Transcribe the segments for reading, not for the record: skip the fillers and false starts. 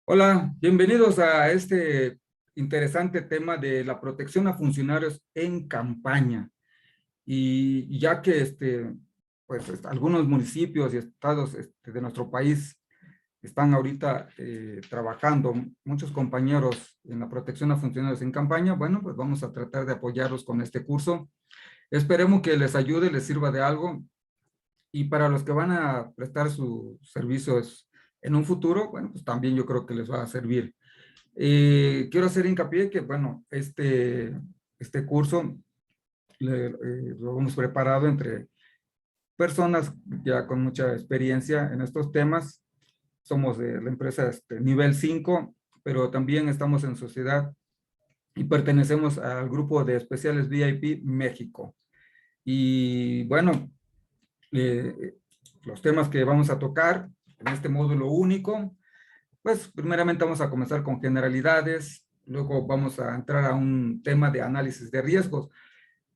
Hola, bienvenidos a este interesante tema de la protección a funcionarios en campaña. Y ya que algunos municipios y estados de nuestro país están ahorita trabajando, muchos compañeros en la protección a funcionarios en campaña, bueno, pues vamos a tratar de apoyarlos con este curso. Esperemos que les ayude, les sirva de algo. Y para los que van a prestar sus servicios en un futuro, bueno, pues también yo creo que les va a servir. Quiero hacer hincapié que, bueno, este curso lo hemos preparado entre personas ya con mucha experiencia en estos temas. Somos de la empresa nivel 5, pero también estamos en sociedad y pertenecemos al grupo de especiales VIP México. Y bueno, eh, los temas que vamos a tocar en este módulo único. Pues primeramente vamos a comenzar con generalidades, luego vamos a entrar a un tema de análisis de riesgos.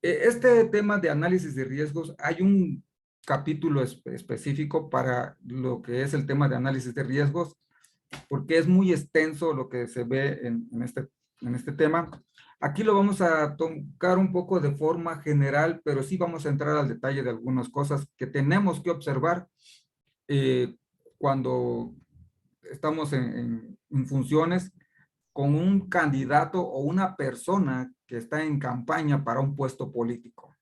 Este tema de análisis de riesgos, hay un capítulo específico para lo que es el tema de análisis de riesgos, porque es muy extenso lo que se ve en este tema. Aquí lo vamos a tocar un poco de forma general, pero sí vamos a entrar al detalle de algunas cosas que tenemos que observar eh, cuando estamos en funciones con un candidato o una persona que está en campaña para un puesto político.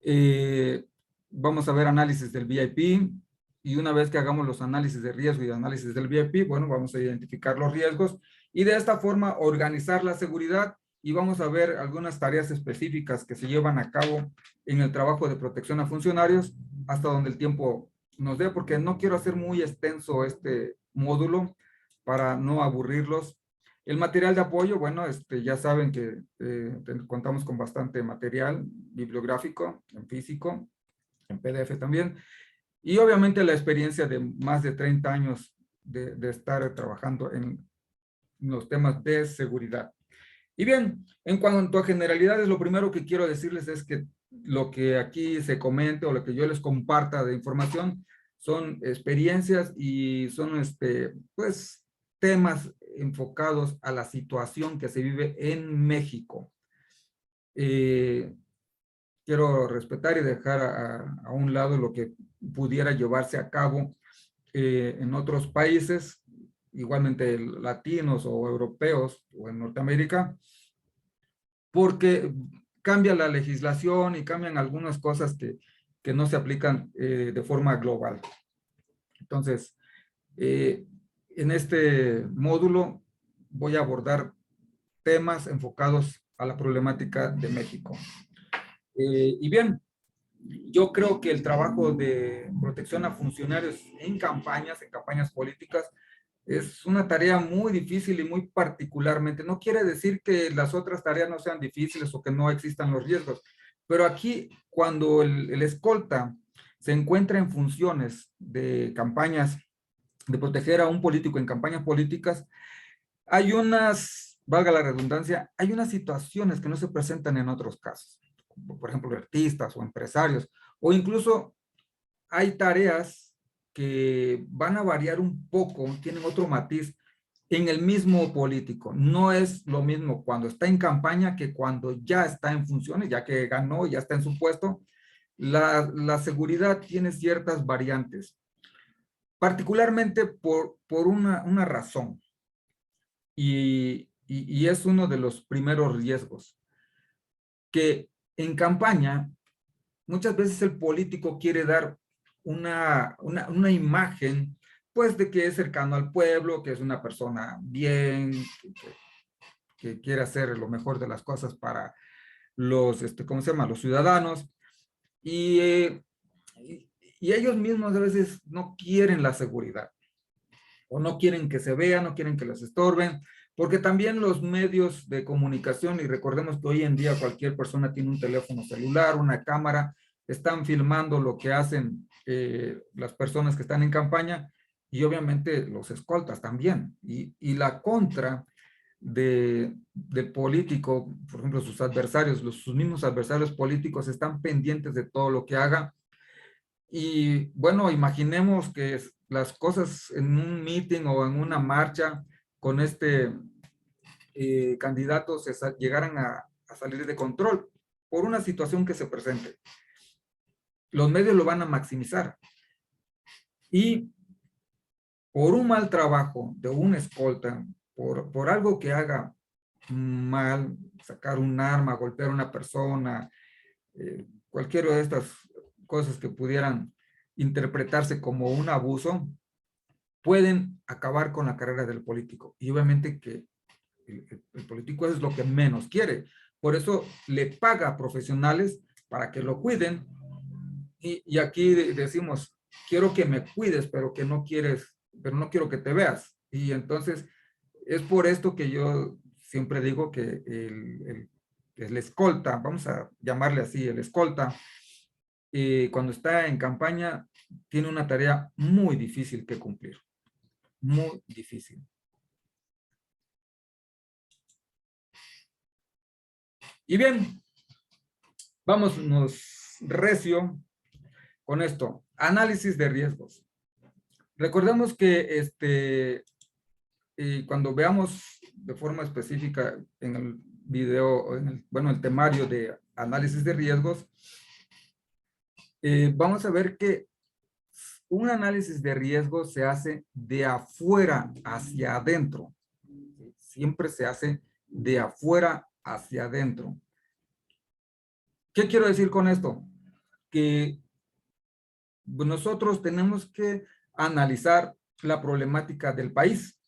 Eh, Vamos a ver análisis del VIP y una vez que hagamos los análisis de riesgo y análisis del VIP, bueno, vamos a identificar los riesgos y de esta forma organizar la seguridad y vamos a ver algunas tareas específicas que se llevan a cabo en el trabajo de protección a funcionarios hasta donde el tiempo nos dé, porque no quiero hacer muy extenso este módulo para no aburrirlos. El material de apoyo, bueno, ya saben que contamos con bastante material bibliográfico, en físico, en PDF también, y obviamente la experiencia de más de 30 años de estar trabajando en los temas de seguridad. Y bien, en cuanto a generalidades, lo primero que quiero decirles es que lo que aquí se comente o lo que yo les comparta de información son experiencias y son pues, temas enfocados a la situación que se vive en México. Eh, Quiero respetar y dejar a un lado lo que pudiera llevarse a cabo en otros países, igualmente latinos o europeos o en Norteamérica, porque cambia la legislación y cambian algunas cosas que no se aplican de forma global. Entonces, en este módulo voy a abordar temas enfocados a la problemática de México. Y bien, yo creo que el trabajo de protección a funcionarios en campañas políticas, es una tarea muy difícil y muy particularmente. No quiere decir que las otras tareas no sean difíciles o que no existan los riesgos, pero aquí cuando el escolta se encuentra en funciones de campañas, de proteger a un político en campañas políticas, hay unas, valga la redundancia, hay unas situaciones que no se presentan en otros casos, por ejemplo, artistas o empresarios, o incluso hay tareas que van a variar un poco, tienen otro matiz en el mismo político. No es lo mismo cuando está en campaña que cuando ya está en funciones, ya que ganó, ya está en su puesto. La seguridad tiene ciertas variantes, particularmente por una razón, y es uno de los primeros riesgos, que en campaña muchas veces el político quiere dar una imagen, pues, de que es cercano al pueblo, que es una persona bien, que quiere hacer lo mejor de las cosas para los, ¿cómo se llama? Los ciudadanos. Y, y ellos mismos a veces no quieren la seguridad, o no quieren que se vea, no quieren que les estorben, porque también los medios de comunicación, y recordemos que hoy en día cualquier persona tiene un teléfono celular, una cámara, están filmando lo que hacen las personas que están en campaña, y obviamente los escoltas también. Y la contra del político, por ejemplo, sus adversarios, sus mismos adversarios políticos están pendientes de todo lo que haga. Y bueno, imaginemos que las cosas en un meeting o en una marcha con este candidato llegaran a salir de control por una situación que se presente. Los medios lo van a maximizar. Y por un mal trabajo de un escolta, por algo que haga mal, sacar un arma, golpear a una persona, cualquiera de estas cosas que pudieran interpretarse como un abuso, pueden acabar con la carrera del político. Y obviamente que el político es lo que menos quiere. Por eso le paga a profesionales para que lo cuiden. Y aquí decimos, quiero que me cuides, pero que no quieres, pero no quiero que te veas. Y entonces es por esto que yo siempre digo que el escolta, vamos a llamarle así, el escolta, cuando está en campaña, tiene una tarea muy difícil que cumplir. Muy difícil. Y bien, vámonos recio con esto. Análisis de riesgos. Recordemos que cuando veamos de forma específica en el video, bueno, el temario de análisis de riesgos, vamos a ver que un análisis de riesgos se hace de afuera hacia adentro. Siempre se hace de afuera hacia adentro. ¿Qué quiero decir con esto? Que nosotros tenemos que analizar la problemática del país.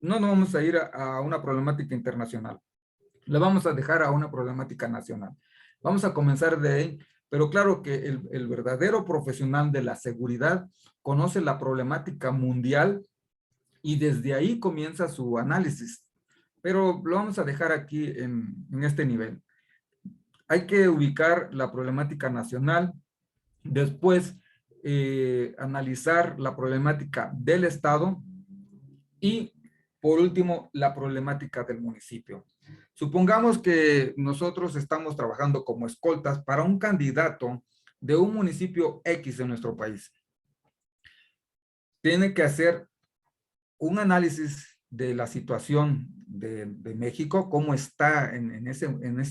No nos vamos a ir a una problemática internacional. La vamos a dejar a una problemática nacional. Vamos a comenzar de ahí, pero claro que el verdadero profesional de la seguridad conoce la problemática mundial y desde ahí comienza su análisis. Pero lo vamos a dejar aquí en este nivel. Hay que ubicar la problemática nacional, después analizar la problemática del estado y por último la problemática del municipio. Supongamos que nosotros estamos trabajando como escoltas para un candidato de un municipio X en nuestro país. Tiene que hacer un análisis de la situación de México, cómo está en ese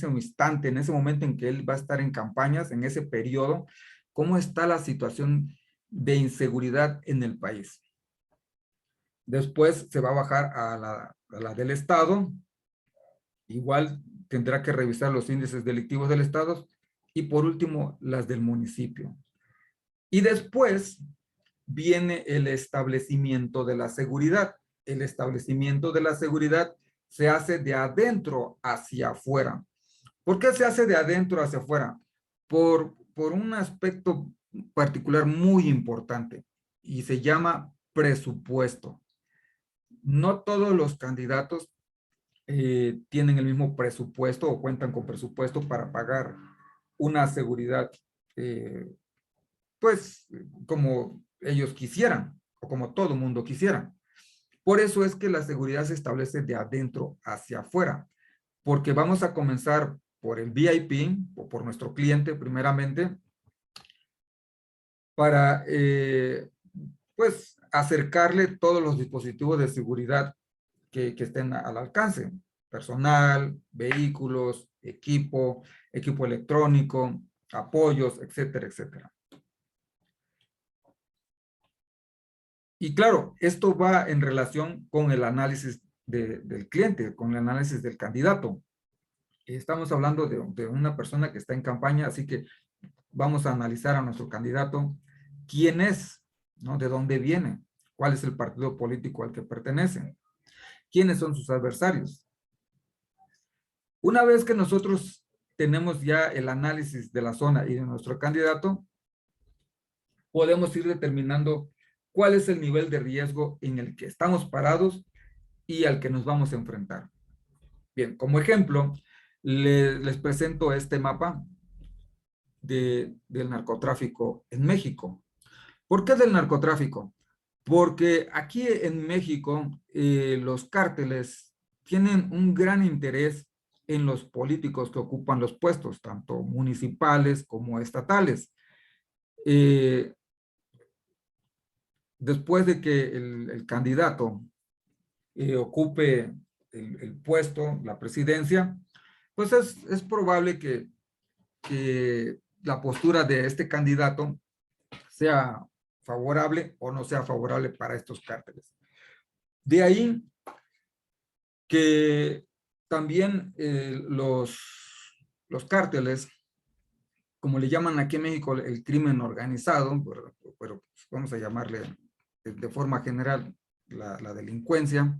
instante, en ese momento en que él va a estar en campañas, en ese periodo, cómo está la situación de inseguridad en el país. Después se va a bajar a la del estado, igual tendrá que revisar los índices delictivos del estado y por último las del municipio. Y después viene el establecimiento de la seguridad. El establecimiento de la seguridad se hace de adentro hacia afuera. ¿Por qué se hace de adentro hacia afuera? Por un aspecto particular muy importante y se llama presupuesto. No todos los candidatos tienen el mismo presupuesto o cuentan con presupuesto para pagar una seguridad, pues, como ellos quisieran o como todo mundo quisiera. Por eso es que la seguridad se establece de adentro hacia afuera, porque vamos a comenzar por el VIP o por nuestro cliente primeramente para, pues, acercarle todos los dispositivos de seguridad que estén al alcance. Personal, vehículos, equipo electrónico, apoyos, etcétera, etcétera. Y claro, esto va en relación con el análisis del cliente, con el análisis del candidato. Estamos hablando de una persona que está en campaña, así que vamos a analizar a nuestro candidato. ¿Quién es? ¿No? ¿De dónde viene? ¿Cuál es el partido político al que pertenece? ¿Quiénes son sus adversarios? Una vez que nosotros tenemos ya el análisis de la zona y de nuestro candidato, podemos ir determinando cuál es el nivel de riesgo en el que estamos parados y al que nos vamos a enfrentar. Bien, como ejemplo, les presento este mapa del narcotráfico en México. ¿Por qué del narcotráfico? Porque aquí en México los cárteles tienen un gran interés en los políticos que ocupan los puestos, tanto municipales como estatales. después de que el candidato ocupe el puesto, la presidencia, pues es probable que la postura de este candidato sea favorable o no sea favorable para estos cárteles. De ahí que también los cárteles, como le llaman aquí en México el crimen organizado, pero vamos a llamarle de forma general la delincuencia,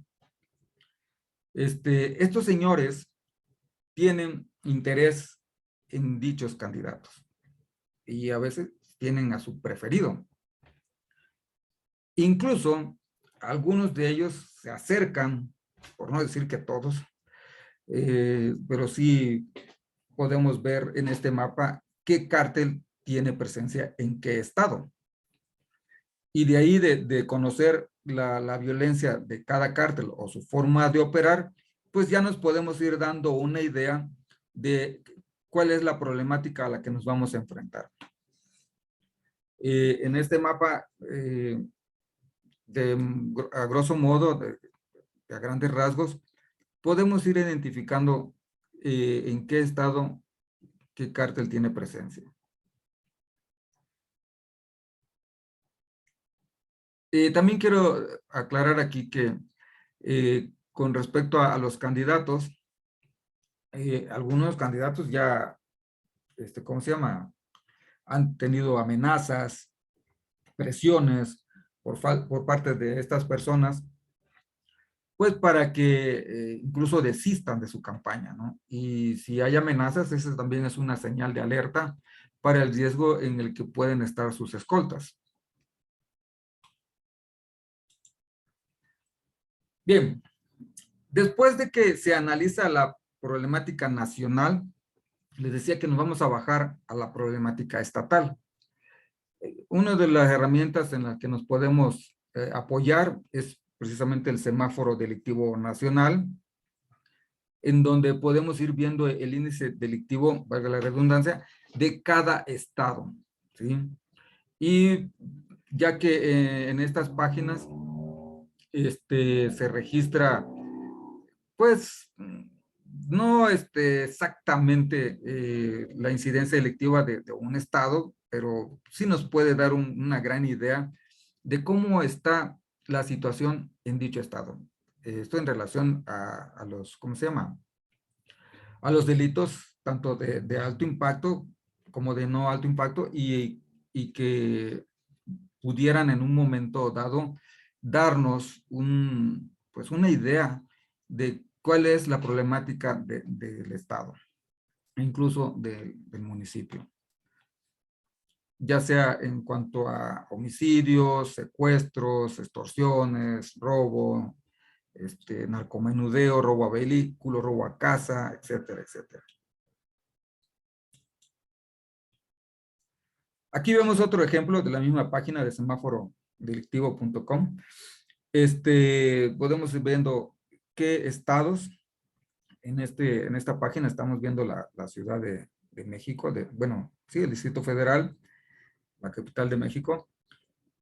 estos señores tienen interés en dichos candidatos y a veces tienen a su preferido. Incluso algunos de ellos se acercan, por no decir que todos, pero sí podemos ver en este mapa qué cártel tiene presencia en qué estado. Y de ahí de conocer la violencia de cada cártel o su forma de operar, pues ya nos podemos ir dando una idea de cuál es la problemática a la que nos vamos a enfrentar. En este mapa, a grosso modo, a grandes rasgos, podemos ir identificando en qué estado, qué cártel tiene presencia. También quiero aclarar aquí que con respecto a los candidatos, algunos candidatos ya, ¿cómo se llama? Han tenido amenazas, presiones por parte de estas personas, pues para que incluso desistan de su campaña, ¿no? Y si hay amenazas, esa también es una señal de alerta para el riesgo en el que pueden estar sus escoltas. Bien, después de que se analiza la problemática nacional, les decía que nos vamos a bajar a la problemática estatal. Una de las herramientas en las que nos podemos apoyar es precisamente el semáforo delictivo nacional, en donde podemos ir viendo el índice delictivo, valga la redundancia, de cada estado, ¿sí? Y ya que en estas páginas se registra, pues, no exactamente la incidencia delictiva de un estado, pero sí nos puede dar una gran idea de cómo está la situación en dicho estado. Esto en relación a los, ¿cómo se llama? A los delitos tanto de alto impacto como de no alto impacto y que pudieran en un momento dado darnos pues una idea de cuál es la problemática del Estado, e incluso del municipio, ya sea en cuanto a homicidios, secuestros, extorsiones, robo, narcomenudeo, robo a vehículo, robo a casa, etcétera, etcétera. Aquí vemos otro ejemplo de la misma página de semáforodelictivo.com. Podemos ir viendo qué estados en esta página estamos viendo la Ciudad de México, bueno, sí, el Distrito Federal, la capital de México,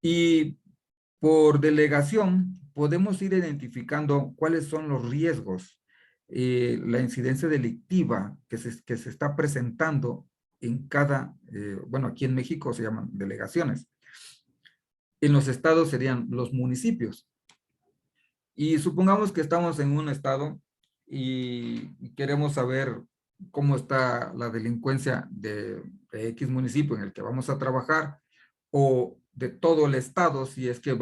y por delegación podemos ir identificando cuáles son los riesgos, la incidencia delictiva que se está presentando en cada, bueno, aquí en México se llaman delegaciones. En los estados serían los municipios. Y supongamos que estamos en un estado y queremos saber cómo está la delincuencia de X municipio en el que vamos a trabajar o de todo el estado, si es que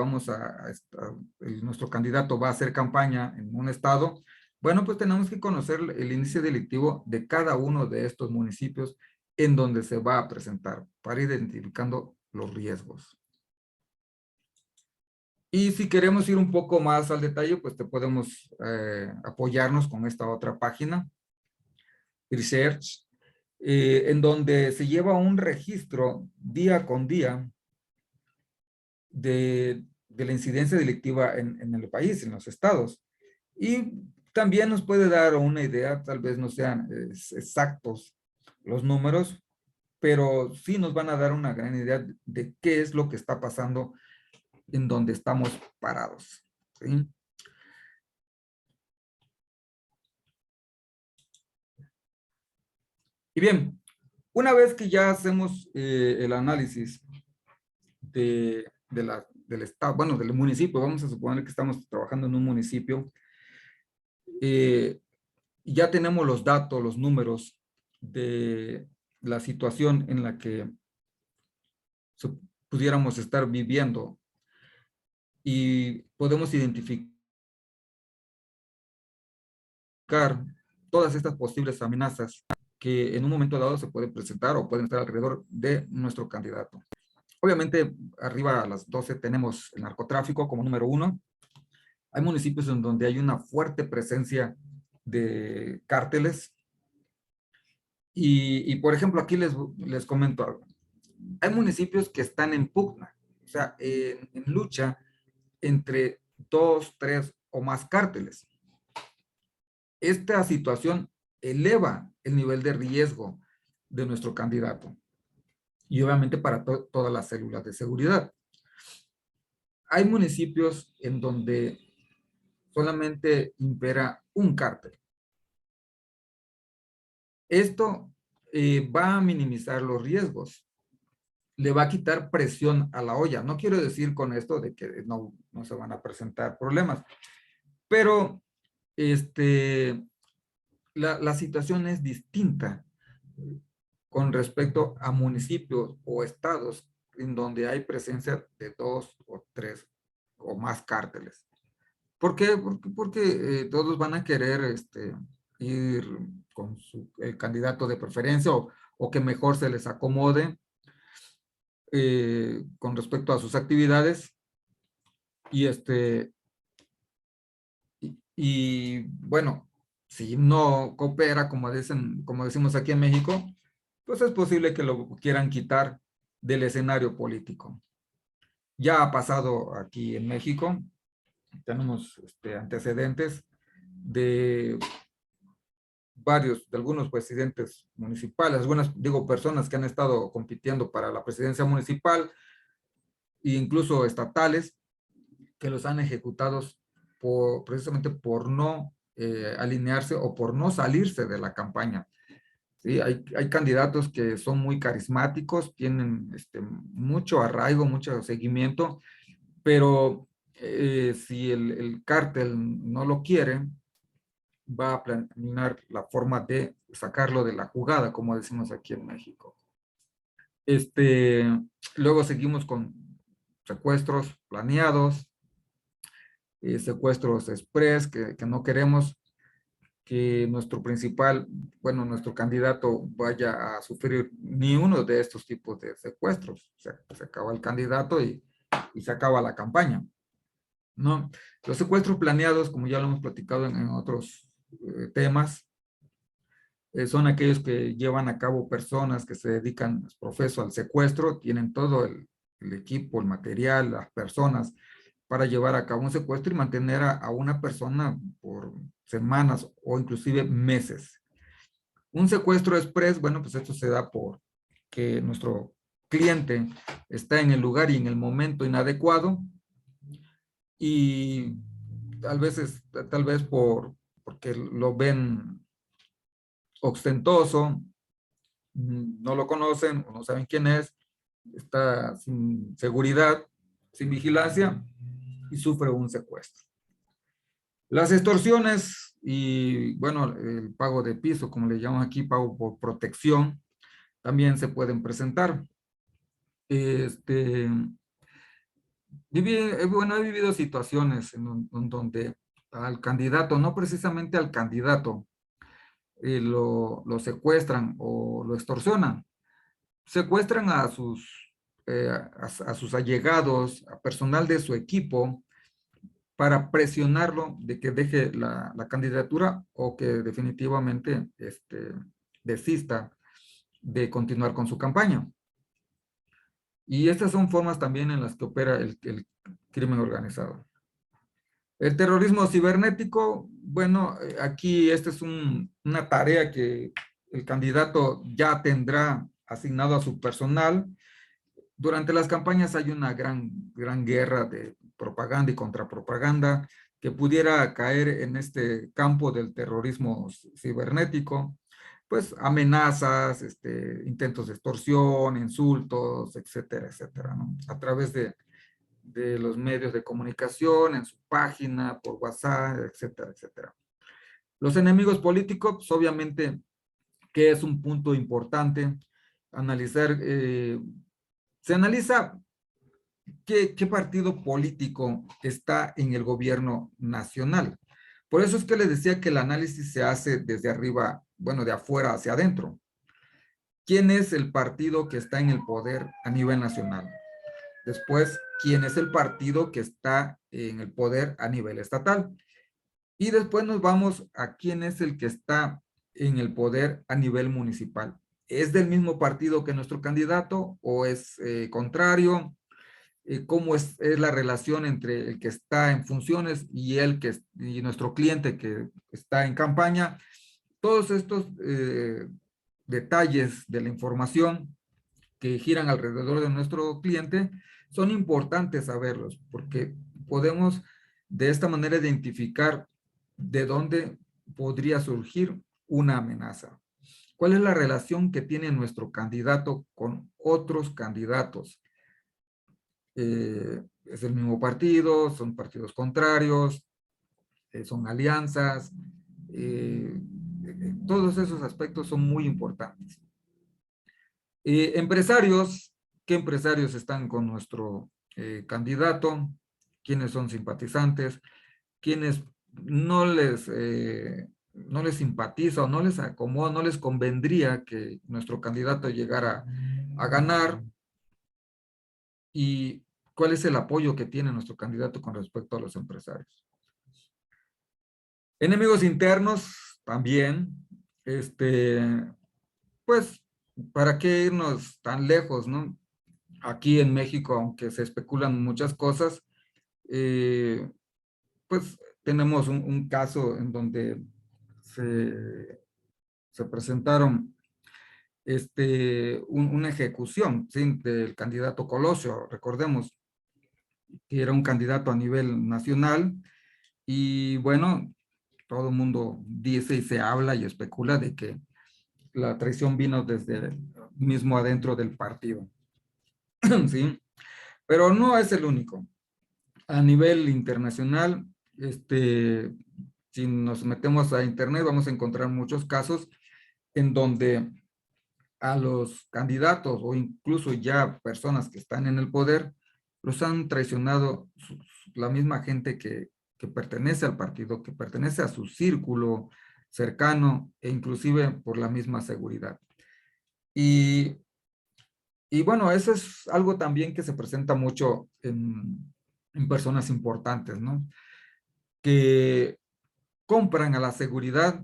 nuestro candidato va a hacer campaña en un estado, bueno, pues tenemos que conocer el índice delictivo de cada uno de estos municipios en donde se va a presentar para ir identificando los riesgos. Y si queremos ir un poco más al detalle, pues te podemos apoyarnos con esta otra página, Research, en donde se lleva un registro día con día de la incidencia delictiva en el país, en los estados. Y también nos puede dar una idea, tal vez no sean exactos los números, pero sí nos van a dar una gran idea de qué es lo que está pasando en donde estamos parados, ¿sí? Y bien, una vez que ya hacemos el análisis del estado, bueno, del municipio, vamos a suponer que estamos trabajando en un municipio, eh, ya tenemos los datos, los números de la situación en la que pudiéramos estar viviendo y podemos identificar todas estas posibles amenazas que en un momento dado se pueden presentar o pueden estar alrededor de nuestro candidato. Obviamente, arriba a las 12 tenemos el narcotráfico como número 1. Hay municipios en donde hay una fuerte presencia de cárteles. Por ejemplo, aquí les comento algo. Hay municipios que están en pugna, o sea, en lucha entre 2, 3 o más cárteles. Esta situación eleva el nivel de riesgo de nuestro candidato y obviamente para todas las células de seguridad. Hay municipios en donde solamente impera un cártel. Esto va a minimizar los riesgos, le va a quitar presión a la olla. No quiero decir con esto de que no se van a presentar problemas, pero la situación es distinta con respecto a municipios o estados en donde hay presencia de 2 o 3 o más cárteles. ¿Por qué? Porque todos van a querer ir con el candidato de preferencia o que mejor se les acomode con respecto a sus actividades. Y bueno, si no coopera, como decimos aquí en México, pues es posible que lo quieran quitar del escenario político. Ya ha pasado aquí en México, tenemos antecedentes de de algunos presidentes municipales, algunas, digo, personas que han estado compitiendo para la presidencia municipal e incluso estatales, que los han ejecutado precisamente por no alinearse o por no salirse de la campaña. Sí, hay candidatos que son muy carismáticos, tienen mucho arraigo, mucho seguimiento, pero si el cártel no lo quiere, va a planear la forma de sacarlo de la jugada, como decimos aquí en México. Luego seguimos con secuestros planeados, secuestros express, que no queremos que nuestro nuestro candidato vaya a sufrir ni uno de estos tipos de secuestros. Se acaba el candidato y se acaba la campaña, ¿no? Los secuestros planeados, como ya lo hemos platicado en otros temas, son aquellos que llevan a cabo personas que se dedican, profeso, al secuestro, tienen todo el equipo, el material, las personas para llevar a cabo un secuestro y mantener a una persona por semanas o inclusive meses. Un secuestro express, bueno, pues esto se da por que nuestro cliente está en el lugar y en el momento inadecuado y tal vez porque lo ven ostentoso, no lo conocen o no saben quién es, está sin seguridad, sin vigilancia y sufre un secuestro. Las extorsiones y, bueno, el pago de piso, como le llaman aquí, pago por protección, también se pueden presentar. He vivido situaciones en donde al candidato, no precisamente al candidato, lo secuestran o lo extorsionan. Secuestran a sus allegados, a personal de su equipo, para presionarlo de que deje la candidatura o que definitivamente desista de continuar con su campaña. Y estas son formas también en las que opera el crimen organizado. El terrorismo cibernético, bueno, aquí esta es una tarea que el candidato ya tendrá asignado a su personal. Durante las campañas hay una gran guerra de propaganda y contrapropaganda que pudiera caer en este campo del terrorismo cibernético, pues amenazas, intentos de extorsión, insultos, etcétera, etcétera, ¿no? A través de los medios de comunicación, en su página, por WhatsApp, etcétera, etcétera. Los enemigos políticos, pues, obviamente, que es un punto importante, analizar, se analiza qué partido político está en el gobierno nacional. Por eso es que les decía que el análisis se hace desde arriba, bueno, de afuera hacia adentro. ¿Quién es el partido que está en el poder a nivel nacional? Después, ¿quién es el partido que está en el poder a nivel estatal? Y después nos vamos a quién es el que está en el poder a nivel municipal. ¿Es del mismo partido que nuestro candidato o es contrario? ¿Cómo es la relación entre el que está en funciones y y nuestro cliente que está en campaña? Todos estos detalles de la información que giran alrededor de nuestro cliente son importantes saberlos porque podemos de esta manera identificar de dónde podría surgir una amenaza. ¿Cuál es la relación que tiene nuestro candidato con otros candidatos? ¿Es el mismo partido? ¿Son partidos contrarios? ¿Son alianzas? Todos esos aspectos son muy importantes. Empresarios, ¿qué empresarios están con nuestro candidato? ¿Quiénes son simpatizantes? ¿Quiénes no les simpatiza o no les acomoda, no les convendría que nuestro candidato llegara a ganar? ¿Y cuál es el apoyo que tiene nuestro candidato con respecto a los empresarios? Enemigos internos también, pues, ¿para qué irnos tan lejos, no? Aquí en México, aunque se especulan muchas cosas, pues tenemos un caso en donde se presentaron una ejecución, ¿sí?, del candidato Colosio. Recordemos que era un candidato a nivel nacional y bueno, todo el mundo dice y se habla y especula de que la traición vino desde mismo adentro del partido, ¿sí? Pero no es el único. A nivel internacional, si nos metemos a internet, vamos a encontrar muchos casos en donde a los candidatos o incluso ya personas que están en el poder, los han traicionado la misma gente que pertenece al partido, que pertenece a su círculo cercano e inclusive por la misma seguridad. Y, y bueno, eso es algo también que se presenta mucho en personas importantes, ¿no? Que compran a la seguridad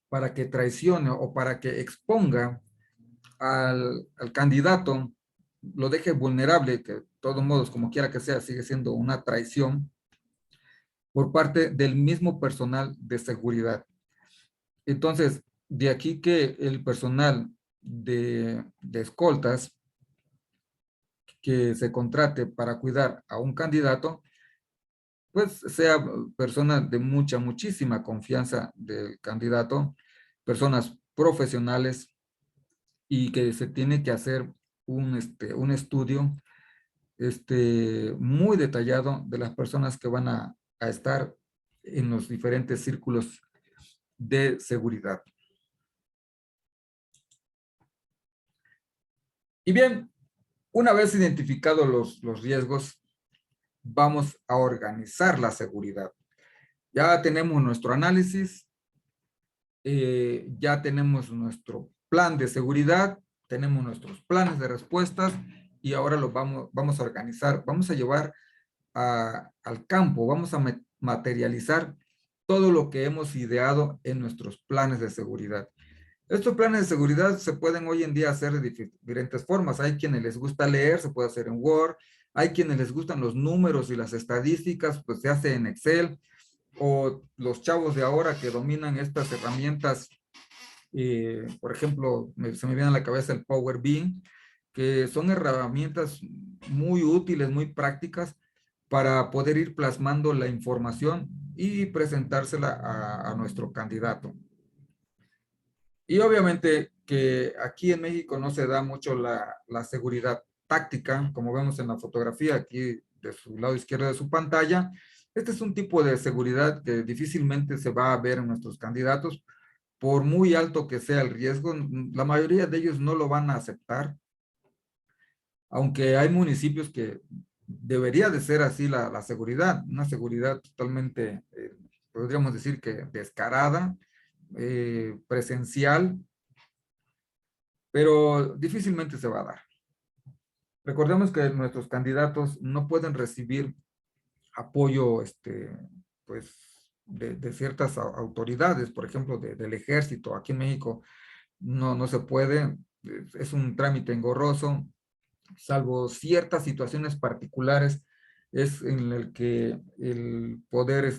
para que traicione o para que exponga al candidato, lo deje vulnerable, que de todos modos, como quiera que sea, sigue siendo una traición por parte del mismo personal de seguridad. Entonces, de aquí que el personal de escoltas que se contrate para cuidar a un candidato, pues sea personas de muchísima confianza del candidato, personas profesionales y que se tiene que hacer un estudio muy detallado de las personas que van a estar en los diferentes círculos de seguridad. Y bien, una vez identificados los riesgos, vamos a organizar la seguridad. Ya tenemos nuestro análisis, ya tenemos nuestro plan de seguridad, tenemos nuestros planes de respuestas y ahora los vamos a organizar, vamos a llevar al campo, vamos a materializar todo lo que hemos ideado en nuestros planes de seguridad. Estos planes de seguridad se pueden hoy en día hacer de diferentes formas. Hay quienes les gusta leer, se puede hacer en Word. Hay quienes les gustan los números y las estadísticas, pues se hace en Excel. O los chavos de ahora que dominan estas herramientas, por ejemplo, se me viene a la cabeza el Power BI, que son herramientas muy útiles, muy prácticas para poder ir plasmando la información y presentársela a nuestro candidato. Y obviamente que aquí en México no se da mucho la seguridad táctica, como vemos en la fotografía aquí de su lado izquierdo de su pantalla. Este es un tipo de seguridad que difícilmente se va a ver en nuestros candidatos, por muy alto que sea el riesgo. La mayoría de ellos no lo van a aceptar, aunque hay municipios que debería de ser así la seguridad, una seguridad totalmente, podríamos decir que descarada, presencial, pero difícilmente se va a dar. Recordemos que nuestros candidatos no pueden recibir apoyo, pues, de ciertas autoridades, por ejemplo, del ejército. Aquí en México no se puede, es un trámite engorroso, salvo ciertas situaciones particulares, es en el que el poder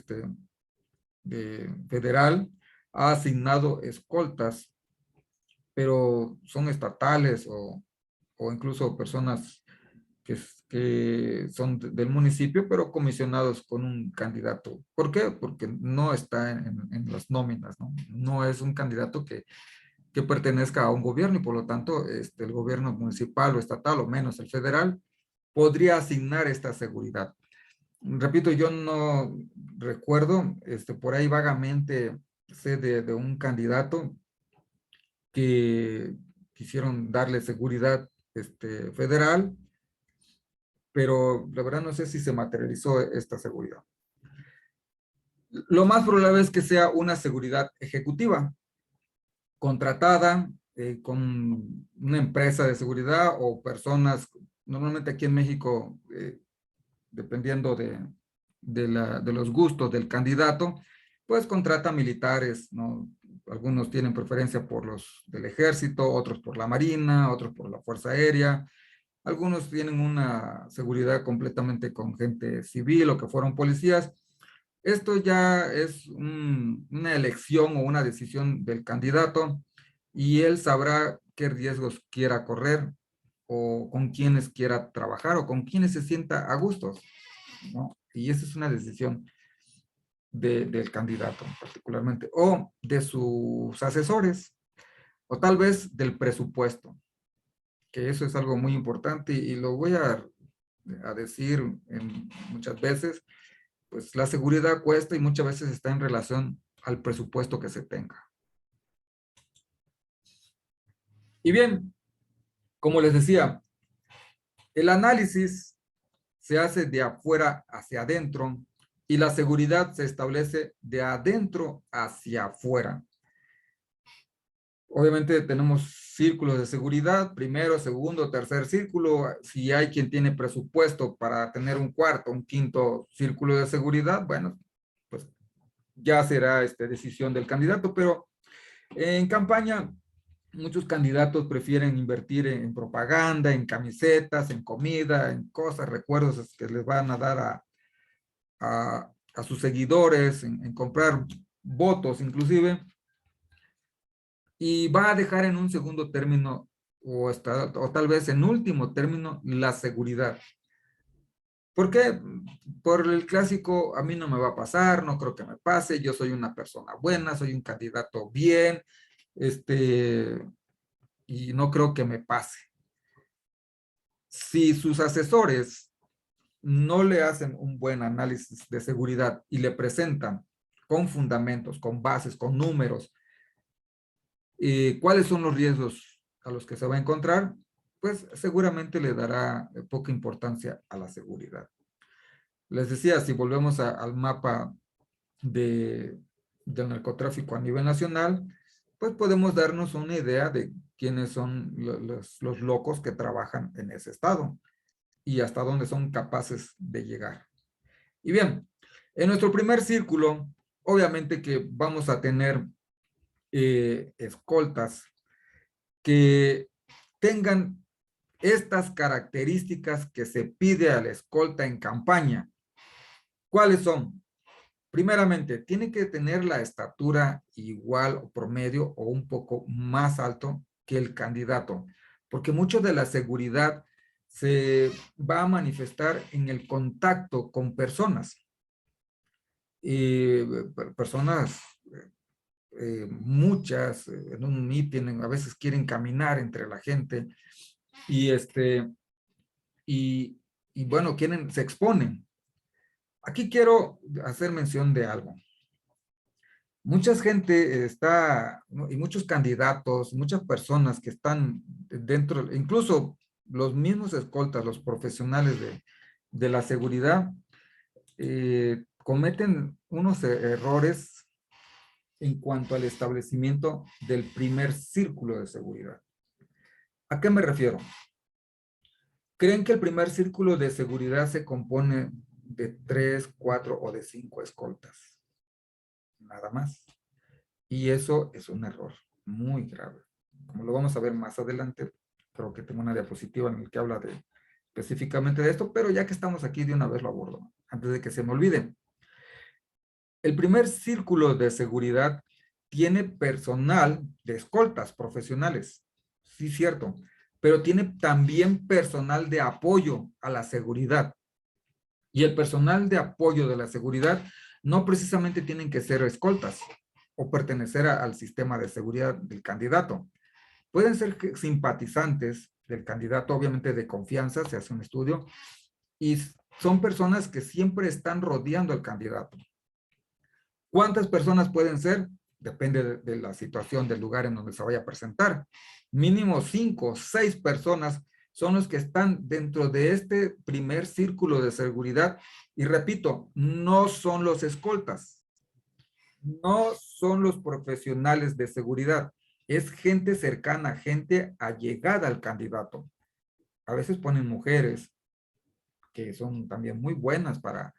federal ha asignado escoltas, pero son estatales o incluso personas que son del municipio, pero comisionados con un candidato. ¿Por qué? Porque no está en las nóminas, ¿no? No es un candidato que pertenezca a un gobierno y por lo tanto el gobierno municipal o estatal o menos el federal podría asignar esta seguridad. Repito, yo no recuerdo, por ahí vagamente sé de un candidato que quisieron darle seguridad federal, pero la verdad no sé si se materializó esta seguridad. Lo más probable es que sea una seguridad ejecutiva, contratada con una empresa de seguridad o personas, normalmente aquí en México, dependiendo de los gustos del candidato, pues contrata militares, ¿no? Algunos tienen preferencia por los del ejército, otros por la marina, otros por la fuerza aérea. Algunos tienen una seguridad completamente con gente civil o que fueron policías. Esto ya es una elección o una decisión del candidato y él sabrá qué riesgos quiera correr o con quiénes quiera trabajar o con quienes se sienta a gusto, ¿no? Y esa es una decisión del candidato particularmente o de sus asesores o tal vez del presupuesto, que eso es algo muy importante y lo voy a decir muchas veces. Pues la seguridad cuesta y muchas veces está en relación al presupuesto que se tenga. Y bien, como les decía, el análisis se hace de afuera hacia adentro y la seguridad se establece de adentro hacia afuera. Obviamente tenemos círculos de seguridad, primero, segundo, tercer círculo. Si hay quien tiene presupuesto para tener un cuarto, un quinto círculo de seguridad, bueno, pues ya será decisión del candidato, pero en campaña muchos candidatos prefieren invertir en propaganda, en camisetas, en comida, en cosas, recuerdos que les van a dar a sus seguidores, en comprar votos inclusive, y va a dejar en un segundo término o tal vez en último término la seguridad. ¿Por qué? Por el clásico, a mí no me va a pasar, no creo que me pase, yo soy una persona buena, soy un candidato bien, y no creo que me pase. Si sus asesores no le hacen un buen análisis de seguridad y le presentan con fundamentos, con bases, con números, cuáles son los riesgos a los que se va a encontrar, pues seguramente le dará poca importancia a la seguridad. Les decía, si volvemos al mapa del narcotráfico a nivel nacional, pues podemos darnos una idea de quiénes son los locos que trabajan en ese estado y hasta dónde son capaces de llegar. Y bien, en nuestro primer círculo, obviamente que vamos a tener escoltas que tengan estas características que se pide a la escolta en campaña. ¿Cuáles son? Primeramente, tiene que tener la estatura igual o promedio o un poco más alto que el candidato porque mucho de la seguridad se va a manifestar en el contacto con personas. Y personas, muchas, en un meeting, a veces quieren caminar entre la gente y, y bueno, se exponen. Aquí quiero hacer mención de algo. Mucha gente está, ¿no? Y muchos candidatos, muchas personas que están dentro, incluso los mismos escoltas, los profesionales de la seguridad, cometen unos errores en cuanto al establecimiento del primer círculo de seguridad. ¿A qué me refiero? Creen que el primer círculo de seguridad se compone de 3, 4 o de 5 escoltas. Nada más. Y eso es un error muy grave. Como lo vamos a ver más adelante, creo que tengo una diapositiva en la que habla específicamente de esto, pero ya que estamos aquí, de una vez lo abordo, antes de que se me olvide. El primer círculo de seguridad tiene personal de escoltas profesionales, sí, cierto, pero tiene también personal de apoyo a la seguridad. Y el personal de apoyo de la seguridad no precisamente tienen que ser escoltas o pertenecer al sistema de seguridad del candidato. Pueden ser simpatizantes del candidato, obviamente de confianza, se hace un estudio, y son personas que siempre están rodeando al candidato. ¿Cuántas personas pueden ser? Depende de la situación del lugar en donde se vaya a presentar. Mínimo 5 o 6 personas son los que están dentro de este primer círculo de seguridad. Y repito, no son los escoltas, no son los profesionales de seguridad, es gente cercana, gente allegada al candidato. A veces ponen mujeres que son también muy buenas para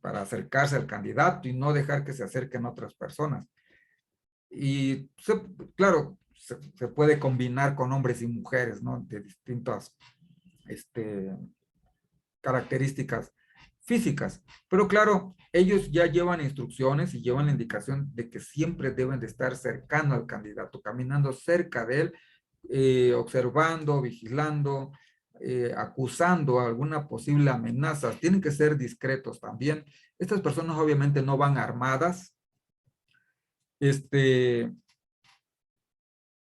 acercarse al candidato y no dejar que se acerquen otras personas. Y claro, se puede combinar con hombres y mujeres, ¿no? De distintas características físicas. Pero claro, ellos ya llevan instrucciones y llevan la indicación de que siempre deben de estar cercano al candidato, caminando cerca de él, observando, vigilando, acusando alguna posible amenaza. Tienen que ser discretos también. Estas personas obviamente no van armadas.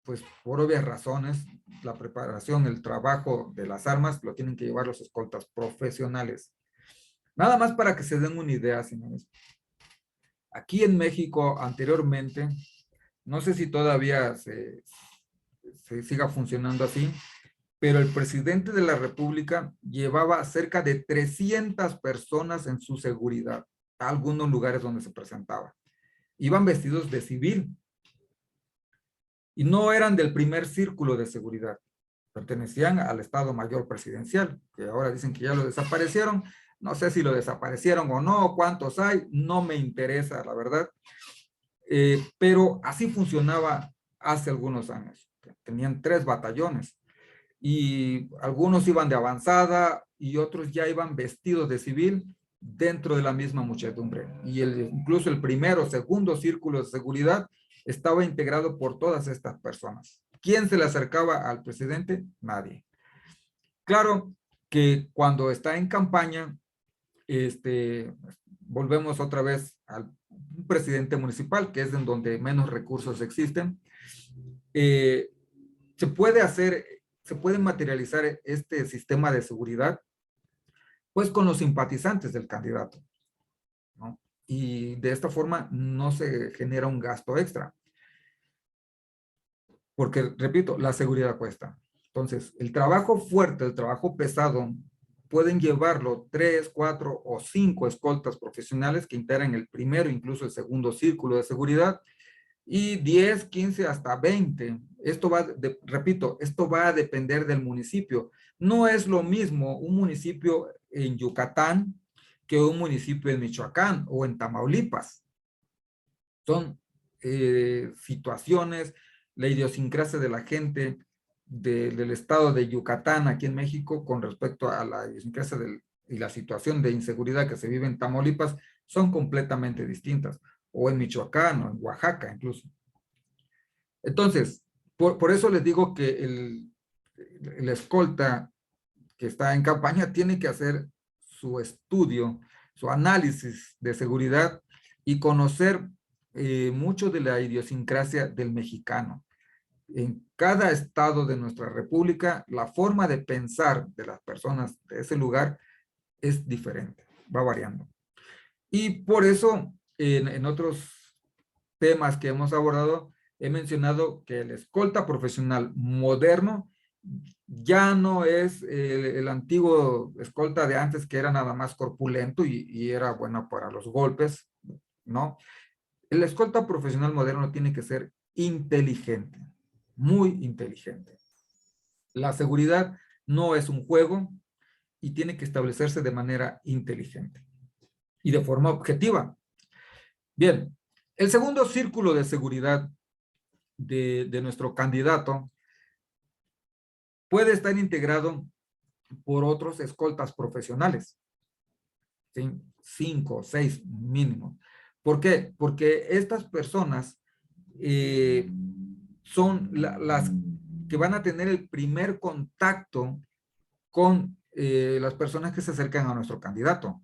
Pues por obvias razones, la preparación, el trabajo de las armas lo tienen que llevar los escoltas profesionales. Nada más para que se den una idea, señores. Aquí en México, anteriormente, no sé si todavía se siga funcionando así, pero el presidente de la República llevaba cerca de 300 personas en su seguridad a algunos lugares donde se presentaba. Iban vestidos de civil y no eran del primer círculo de seguridad. Pertenecían al Estado Mayor Presidencial, que ahora dicen que ya lo desaparecieron. No sé si lo desaparecieron o no, cuántos hay, no me interesa, la verdad. Pero así funcionaba hace algunos años. Tenían 3 batallones y algunos iban de avanzada y otros ya iban vestidos de civil dentro de la misma muchedumbre. Y incluso el primero, segundo círculo de seguridad estaba integrado por todas estas personas. ¿Quién se le acercaba al presidente? Nadie. Claro que cuando está en campaña, volvemos otra vez al presidente municipal, que es en donde menos recursos existen, se puede materializar este sistema de seguridad, pues con los simpatizantes del candidato, ¿no? Y de esta forma no se genera un gasto extra. Porque, repito, la seguridad cuesta. Entonces, el trabajo fuerte, el trabajo pesado, pueden llevarlo 3, 4 o 5 escoltas profesionales que integran el primero, incluso el segundo círculo de seguridad, y 10, 15, hasta 20. Esto repito, esto va a depender del municipio. No es lo mismo un municipio en Yucatán que un municipio en Michoacán o en Tamaulipas. Son situaciones, la idiosincrasia de la gente del estado de Yucatán, aquí en México, con respecto a la idiosincrasia y la situación de inseguridad que se vive en Tamaulipas, son completamente distintas, o en Michoacán, o en Oaxaca incluso. Entonces, por eso les digo que el escolta que está en campaña tiene que hacer su estudio, su análisis de seguridad y conocer mucho de la idiosincrasia del mexicano. En cada estado de nuestra república, la forma de pensar de las personas de ese lugar es diferente, va variando. Y por eso, en otros temas que hemos abordado, he mencionado que el escolta profesional moderno ya no es el antiguo escolta de antes, que era nada más corpulento y era bueno para los golpes, ¿no? El escolta profesional moderno tiene que ser inteligente, muy inteligente. La seguridad no es un juego y tiene que establecerse de manera inteligente y de forma objetiva. Bien, el segundo círculo de seguridad de nuestro candidato puede estar integrado por otros escoltas profesionales, ¿sí? 5 o 6 mínimo. ¿Por qué? Porque estas personas son las que van a tener el primer contacto con las personas que se acercan a nuestro candidato.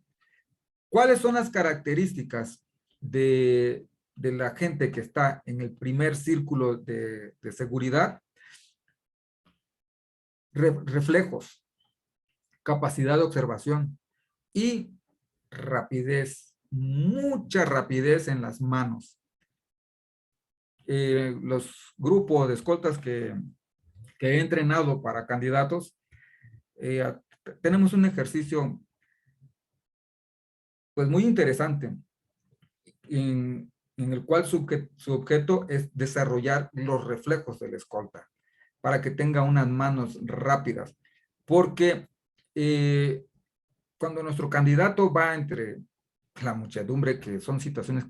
¿Cuáles son las características de la gente que está en el primer círculo de seguridad? Reflejos, capacidad de observación y rapidez, mucha rapidez en las manos. Los grupos de escoltas que he entrenado para candidatos, tenemos un ejercicio pues muy interesante en el cual su objeto es desarrollar los reflejos del escolta para que tenga unas manos rápidas, porque cuando nuestro candidato va entre la muchedumbre, que son situaciones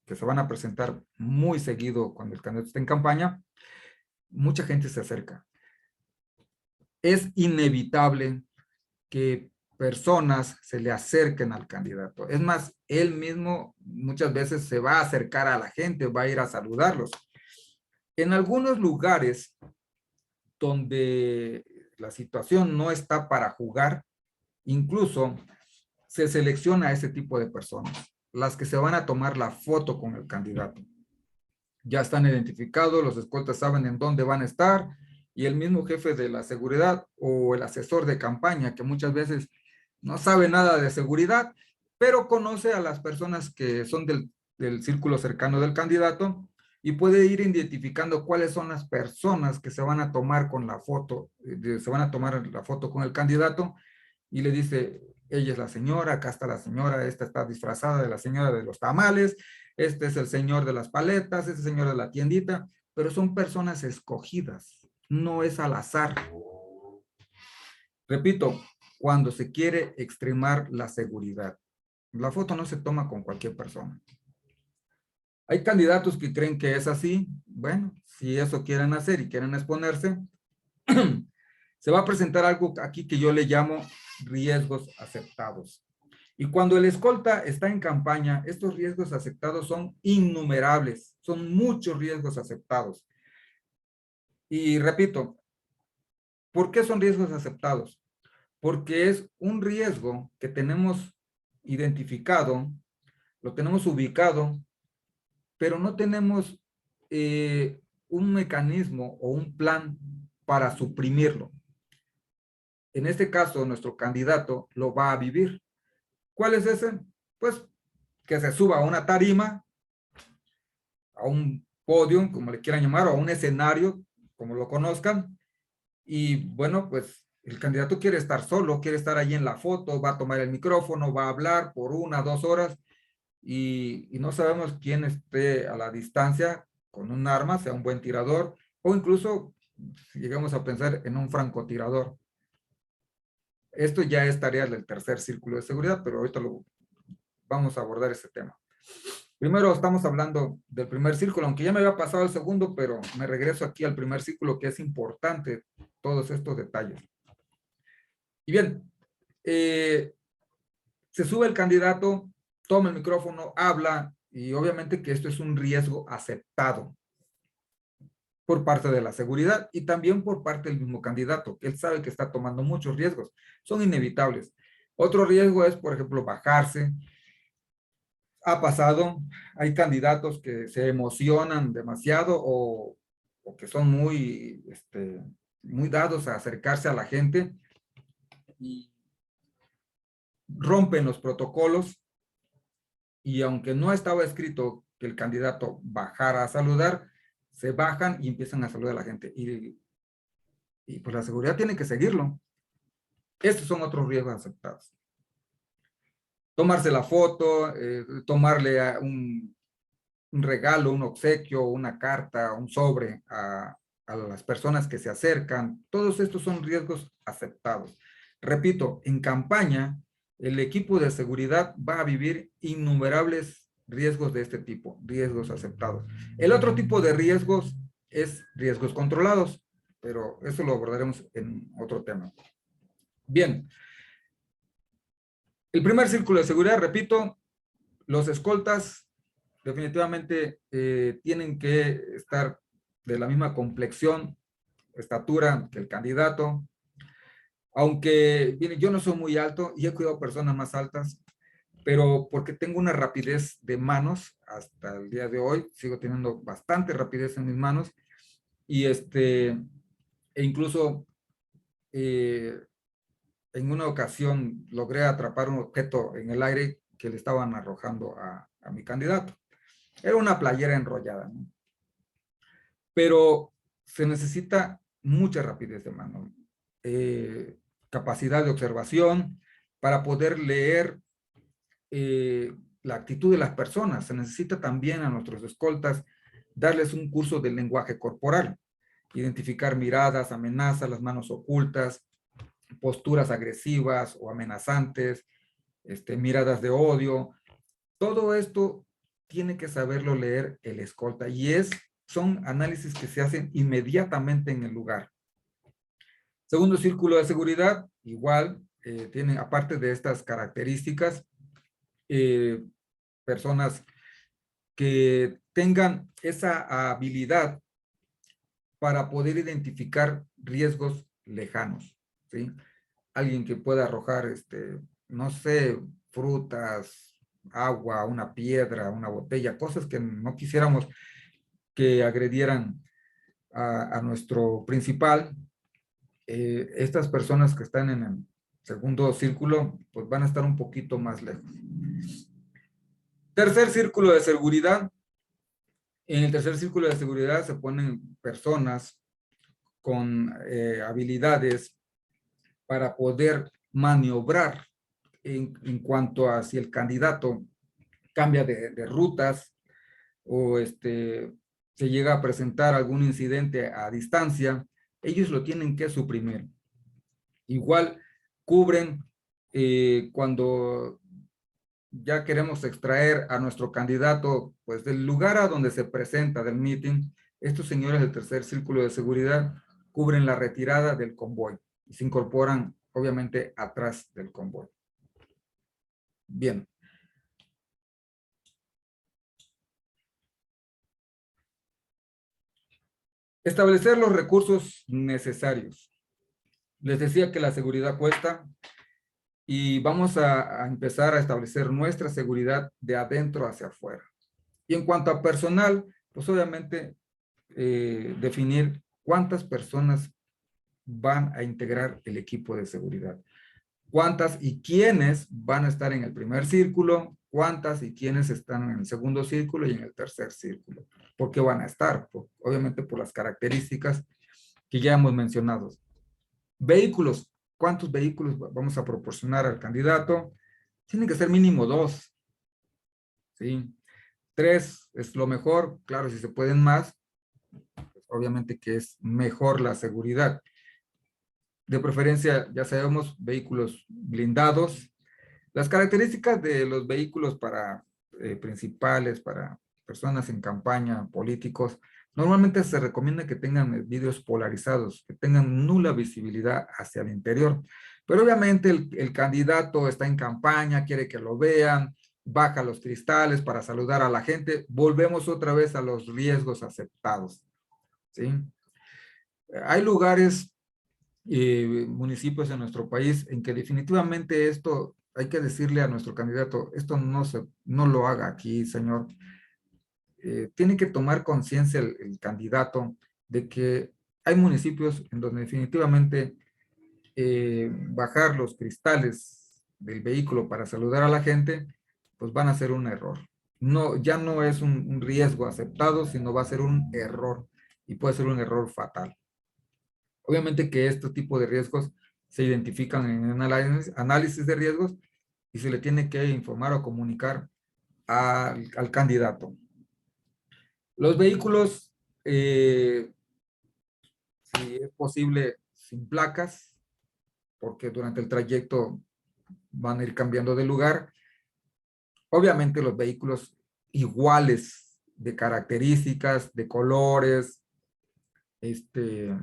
que se van a presentar muy seguido cuando el candidato está en campaña, mucha gente se acerca. Es inevitable que personas se le acerquen al candidato. Es más, él mismo muchas veces se va a acercar a la gente, va a ir a saludarlos. En algunos lugares donde la situación no está para jugar, incluso se selecciona a ese tipo de personas, las que se van a tomar la foto con el candidato. Ya están identificados, los escoltas saben en dónde van a estar, y el mismo jefe de la seguridad o el asesor de campaña, que muchas veces no sabe nada de seguridad, pero conoce a las personas que son del círculo cercano del candidato y puede ir identificando cuáles son las personas que se van a tomar con la foto, se van a tomar la foto con el candidato, y le dice: ella es la señora, acá está la señora, esta está disfrazada de la señora de los tamales, este es el señor de las paletas, este es el señor de la tiendita, pero son personas escogidas, no es al azar. Repito, cuando se quiere extremar la seguridad, la foto no se toma con cualquier persona. Hay candidatos que creen que es así. Bueno, si eso quieren hacer y quieren exponerse, se va a presentar algo aquí que yo le llamo riesgos aceptados. Y cuando el escolta está en campaña, estos riesgos aceptados son innumerables, son muchos riesgos aceptados. Y repito, ¿por qué son riesgos aceptados? Porque es un riesgo que tenemos identificado, lo tenemos ubicado, pero no tenemos un mecanismo o un plan para suprimirlo. En este caso, nuestro candidato lo va a vivir. ¿Cuál es ese? Pues que se suba a una tarima, a un podio, como le quieran llamar, o a un escenario, como lo conozcan, y bueno, pues el candidato quiere estar solo, quiere estar ahí en la foto, va a tomar el micrófono, va a hablar por 1 o 2 horas, y no sabemos quién esté a la distancia con un arma, sea un buen tirador, o incluso llegamos a pensar en un francotirador. Esto ya es tarea del tercer círculo de seguridad, pero ahorita vamos a abordar ese tema. Primero estamos hablando del primer círculo, aunque ya me había pasado el segundo, pero me regreso aquí al primer círculo, que es importante todos estos detalles. Y bien, se sube el candidato, toma el micrófono, habla, y obviamente que esto es un riesgo aceptado. por parte de la seguridad y también por parte del mismo candidato, que él sabe que está tomando muchos riesgos, son inevitables. Otro riesgo es, por ejemplo, bajarse. Ha pasado, hay candidatos que se emocionan demasiado o que son muy, muy dados a acercarse a la gente y rompen los protocolos y aunque no estaba escrito que el candidato bajara a saludar, se bajan y empiezan a saludar a la gente. Y pues la seguridad tiene que seguirlo. Estos son otros riesgos aceptados. Tomarse la foto, tomarle un regalo, un obsequio, una carta, un sobre a las personas que se acercan. Todos estos son riesgos aceptados. Repito, en campaña, el equipo de seguridad va a vivir innumerables riesgos de este tipo, riesgos aceptados. El otro tipo de riesgos es riesgos controlados, pero eso lo abordaremos en otro tema. Bien, el primer círculo de seguridad, repito, los escoltas definitivamente tienen que estar de la misma complexión, estatura que el candidato. Aunque, bien, yo no soy muy alto y he cuidado personas más altas, pero porque tengo una rapidez de manos hasta el día de hoy, sigo teniendo bastante rapidez en mis manos y e incluso en una ocasión logré atrapar un objeto en el aire que le estaban arrojando a mi candidato. Era una playera enrollada, ¿no? Pero se necesita mucha rapidez de mano, capacidad de observación para poder leer la actitud de las personas. Se necesita también a nuestros escoltas darles un curso de lenguaje corporal, identificar miradas, amenazas, las manos ocultas, posturas agresivas o amenazantes, miradas de odio. Todo esto tiene que saberlo leer el escolta y son análisis que se hacen inmediatamente en el lugar. Segundo círculo de seguridad, igual, tienen, aparte de estas características, personas que tengan esa habilidad para poder identificar riesgos lejanos, ¿sí? Alguien que pueda arrojar, no sé, frutas, agua, una piedra, una botella, cosas que no quisiéramos que agredieran a nuestro principal. Estas personas que están en el segundo círculo, pues van a estar un poquito más lejos. Tercer círculo de seguridad. En el tercer círculo de seguridad se ponen personas con habilidades para poder maniobrar en cuanto a si el candidato cambia de rutas o se llega a presentar algún incidente a distancia, ellos lo tienen que suprimir. Igual cubren cuando ya queremos extraer a nuestro candidato pues del lugar a donde se presenta del meeting. Estos señores del tercer círculo de seguridad cubren la retirada del convoy y se incorporan obviamente atrás del convoy. Bien. Establecer los recursos necesarios. Les decía que la seguridad cuesta y vamos a empezar a establecer nuestra seguridad de adentro hacia afuera. Y en cuanto a personal, pues obviamente definir cuántas personas van a integrar el equipo de seguridad. Cuántas y quiénes van a estar en el primer círculo, cuántas y quiénes están en el segundo círculo y en el tercer círculo. ¿Por qué van a estar? Obviamente por las características que ya hemos mencionado. Vehículos. ¿Cuántos vehículos vamos a proporcionar al candidato? Tienen que ser mínimo 2. ¿Sí? 3 es lo mejor. Claro, si se pueden más, pues obviamente que es mejor la seguridad. De preferencia, ya sabemos, vehículos blindados. Las características de los vehículos para principales, para personas en campaña, políticos, normalmente se recomienda que tengan vidrios polarizados, que tengan nula visibilidad hacia el interior. Pero obviamente el candidato está en campaña, quiere que lo vean, baja los cristales para saludar a la gente. Volvemos otra vez a los riesgos aceptados. ¿sí? Hay lugares, municipios en nuestro país en que definitivamente esto, hay que decirle a nuestro candidato, esto no lo haga aquí, señor. Tiene que tomar conciencia el candidato de que hay municipios en donde definitivamente bajar los cristales del vehículo para saludar a la gente, pues van a ser un error. No, ya no es un riesgo aceptado, sino va a ser un error y puede ser un error fatal. Obviamente que este tipo de riesgos se identifican en análisis de riesgos y se le tiene que informar o comunicar al candidato. Los vehículos, si es posible, sin placas, porque durante el trayecto van a ir cambiando de lugar. Obviamente los vehículos iguales de características, de colores, de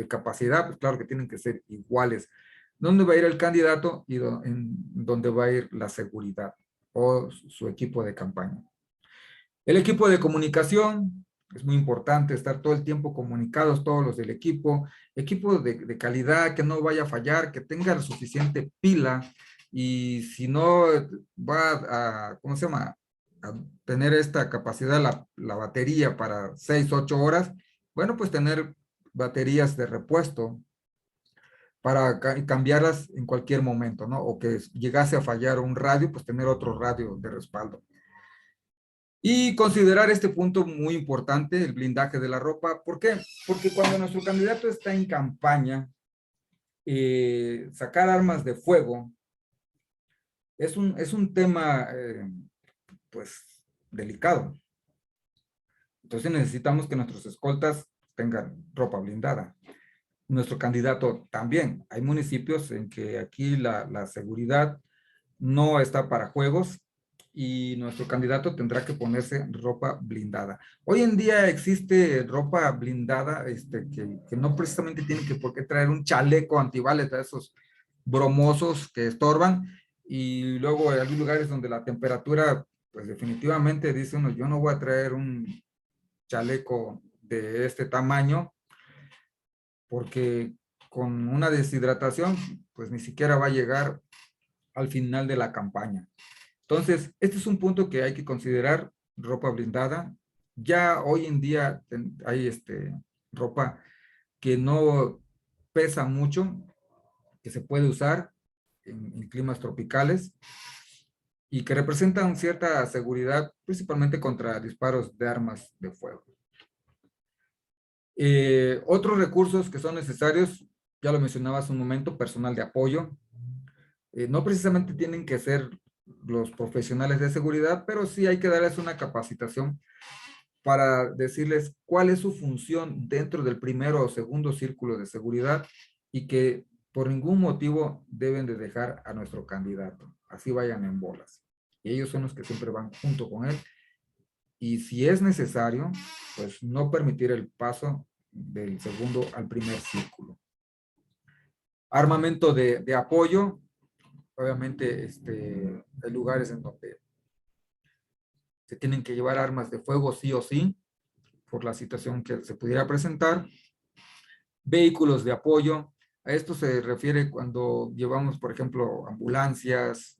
capacidad, pues claro que tienen que ser iguales. ¿Dónde va a ir el candidato y en dónde va a ir la seguridad o su equipo de campaña? El equipo de comunicación, es muy importante estar todo el tiempo comunicados, todos los del equipo de calidad, que no vaya a fallar, que tenga la suficiente pila, y si no va a, ¿cómo se llama? A tener esta capacidad, la batería para 6, 8 horas, bueno, pues tener baterías de repuesto para cambiarlas en cualquier momento, ¿no? O que llegase a fallar un radio, pues tener otro radio de respaldo. Y considerar este punto muy importante, el blindaje de la ropa. ¿Por qué? Porque cuando nuestro candidato está en campaña, sacar armas de fuego es un tema, pues, delicado. Entonces necesitamos que nuestros escoltas tengan ropa blindada. Nuestro candidato también. Hay municipios en que aquí la seguridad no está para juegos y nuestro candidato tendrá que ponerse ropa blindada. Hoy en día existe ropa blindada que no precisamente tiene que por qué traer un chaleco antibalas de esos bromosos que estorban, y luego hay lugares donde la temperatura, pues definitivamente dice uno, yo no voy a traer un chaleco de este tamaño porque con una deshidratación, pues ni siquiera va a llegar al final de la campaña. Entonces, este es un punto que hay que considerar, ropa blindada. Ya hoy en día hay ropa que no pesa mucho, que se puede usar en climas tropicales y que representan cierta seguridad, principalmente contra disparos de armas de fuego. Otros recursos que son necesarios, ya lo mencionaba hace un momento, personal de apoyo. No precisamente tienen que ser los profesionales de seguridad, pero sí hay que darles una capacitación para decirles cuál es su función dentro del primero o segundo círculo de seguridad y que por ningún motivo deben de dejar a nuestro candidato. Así vayan en bolas. Y ellos son los que siempre van junto con él. Y si es necesario, pues no permitir el paso del segundo al primer círculo. Armamento de apoyo. Obviamente, hay lugares en donde se tienen que llevar armas de fuego sí o sí, por la situación que se pudiera presentar. Vehículos de apoyo. A esto se refiere cuando llevamos, por ejemplo, ambulancias,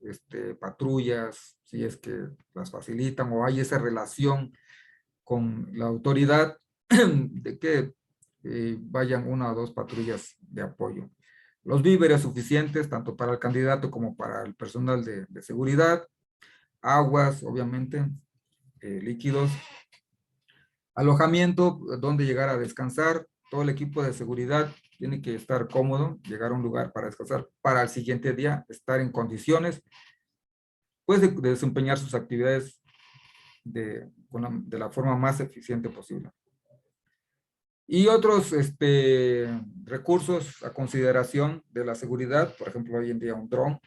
patrullas, si es que las facilitan o hay esa relación con la autoridad de que vayan una o dos patrullas de apoyo. Los víveres suficientes, tanto para el candidato como para el personal de seguridad. Aguas, obviamente, líquidos. Alojamiento, donde llegar a descansar. Todo el equipo de seguridad tiene que estar cómodo, llegar a un lugar para descansar, para el siguiente día estar en condiciones, pues, de desempeñar sus actividades de la forma más eficiente posible. Y otros recursos a consideración de la seguridad, por ejemplo, hoy en día un dron.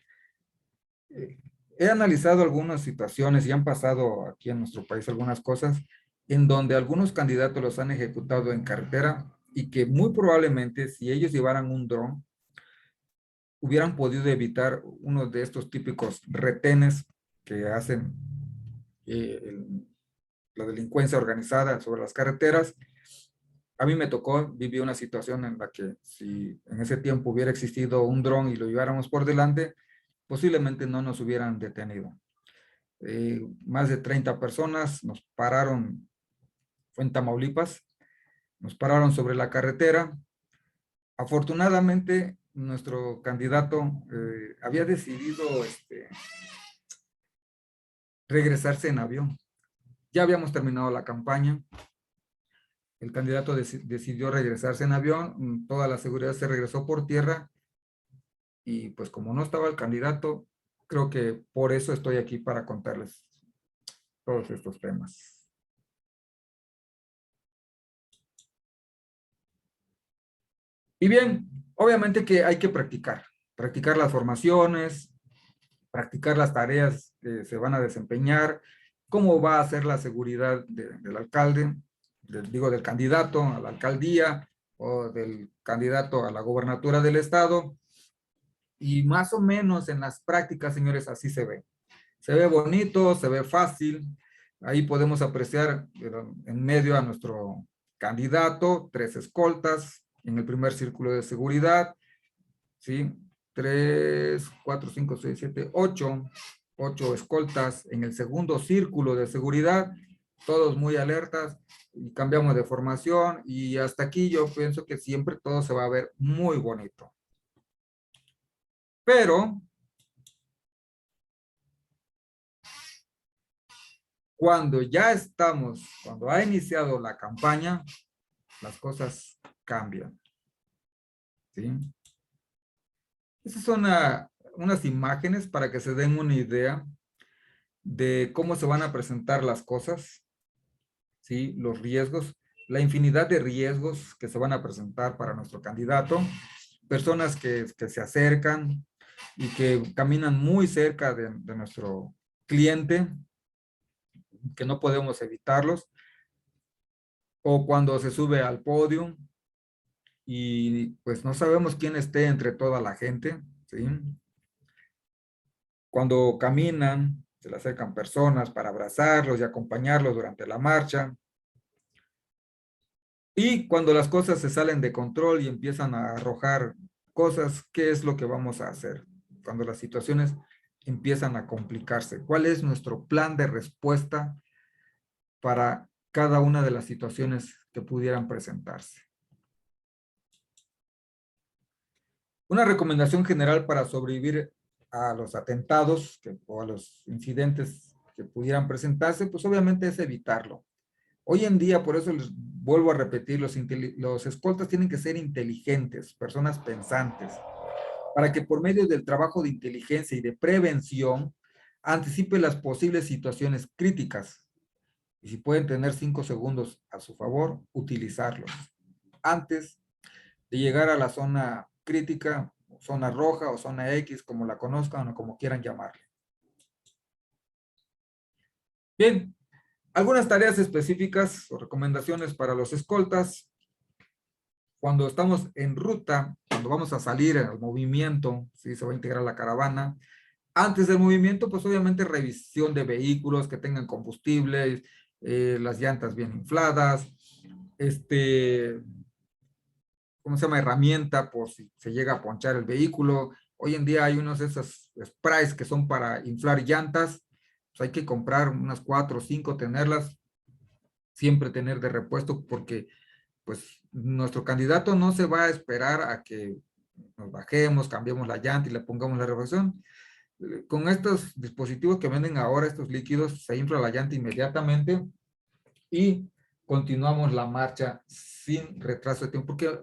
He analizado algunas situaciones y han pasado aquí en nuestro país algunas cosas en donde algunos candidatos los han ejecutado en carretera y que muy probablemente si ellos llevaran un dron hubieran podido evitar uno de estos típicos retenes que hacen la delincuencia organizada sobre las carreteras, A mí me tocó, viví una situación en la que si en ese tiempo hubiera existido un dron y lo lleváramos por delante, posiblemente no nos hubieran detenido. Más de 30 personas nos pararon, fue en Tamaulipas, nos pararon sobre la carretera. Afortunadamente, nuestro candidato había decidido regresarse en avión. Ya habíamos terminado la campaña. El candidato decidió regresarse en avión. Toda la seguridad se regresó por tierra. Y pues como no estaba el candidato, creo que por eso estoy aquí para contarles todos estos temas. Y bien, obviamente que hay que practicar las formaciones, practicar las tareas que se van a desempeñar, cómo va a ser la seguridad del alcalde, digo, del candidato a la alcaldía o del candidato a la gobernatura del estado. Y más o menos en las prácticas, señores, así se ve. Se ve bonito, se ve fácil. Ahí podemos apreciar en medio a nuestro candidato, 3 escoltas en el primer círculo de seguridad, ¿sí? 3, 4, 5, 6, 7, 8 escoltas en el segundo círculo de seguridad, todos muy alertas, y cambiamos de formación, y hasta aquí yo pienso que siempre todo se va a ver muy bonito. Pero cuando ha iniciado la campaña, las cosas cambian, ¿sí? Esas son unas imágenes para que se den una idea de cómo se van a presentar las cosas, ¿sí? Los riesgos, la infinidad de riesgos que se van a presentar para nuestro candidato, personas que se acercan y que caminan muy cerca de nuestro cliente, que no podemos evitarlos, o cuando se sube al podio y pues no sabemos quién esté entre toda la gente, ¿sí? Cuando caminan, se le acercan personas para abrazarlos y acompañarlos durante la marcha. Y cuando las cosas se salen de control y empiezan a arrojar cosas, ¿qué es lo que vamos a hacer? Cuando las situaciones empiezan a complicarse, ¿cuál es nuestro plan de respuesta para cada una de las situaciones que pudieran presentarse? Una recomendación general para sobrevivir a los atentados o a los incidentes que pudieran presentarse, pues obviamente es evitarlo. Hoy en día, por eso les vuelvo a repetir, los escoltas tienen que ser inteligentes, personas pensantes, para que por medio del trabajo de inteligencia y de prevención anticipe las posibles situaciones críticas. Y si pueden tener 5 segundos a su favor, utilizarlos antes de llegar a la zona crítica, zona roja o zona X, como la conozcan o como quieran llamarle. Bien, algunas tareas específicas o recomendaciones para los escoltas. Cuando estamos en ruta, cuando vamos a salir al movimiento, ¿sí? Se va a integrar la caravana. Antes del movimiento, pues obviamente revisión de vehículos que tengan combustible, las llantas bien infladas, ¿cómo se llama? Herramienta por si se llega a ponchar el vehículo. Hoy en día hay unos de esos sprays que son para inflar llantas. Pues hay que comprar unas 4 o 5, tenerlas, siempre tener de repuesto, porque pues nuestro candidato no se va a esperar a que nos bajemos, cambiemos la llanta y le pongamos la refacción. Con estos dispositivos que venden ahora, estos líquidos, se infla la llanta inmediatamente y continuamos la marcha sin retraso de tiempo, porque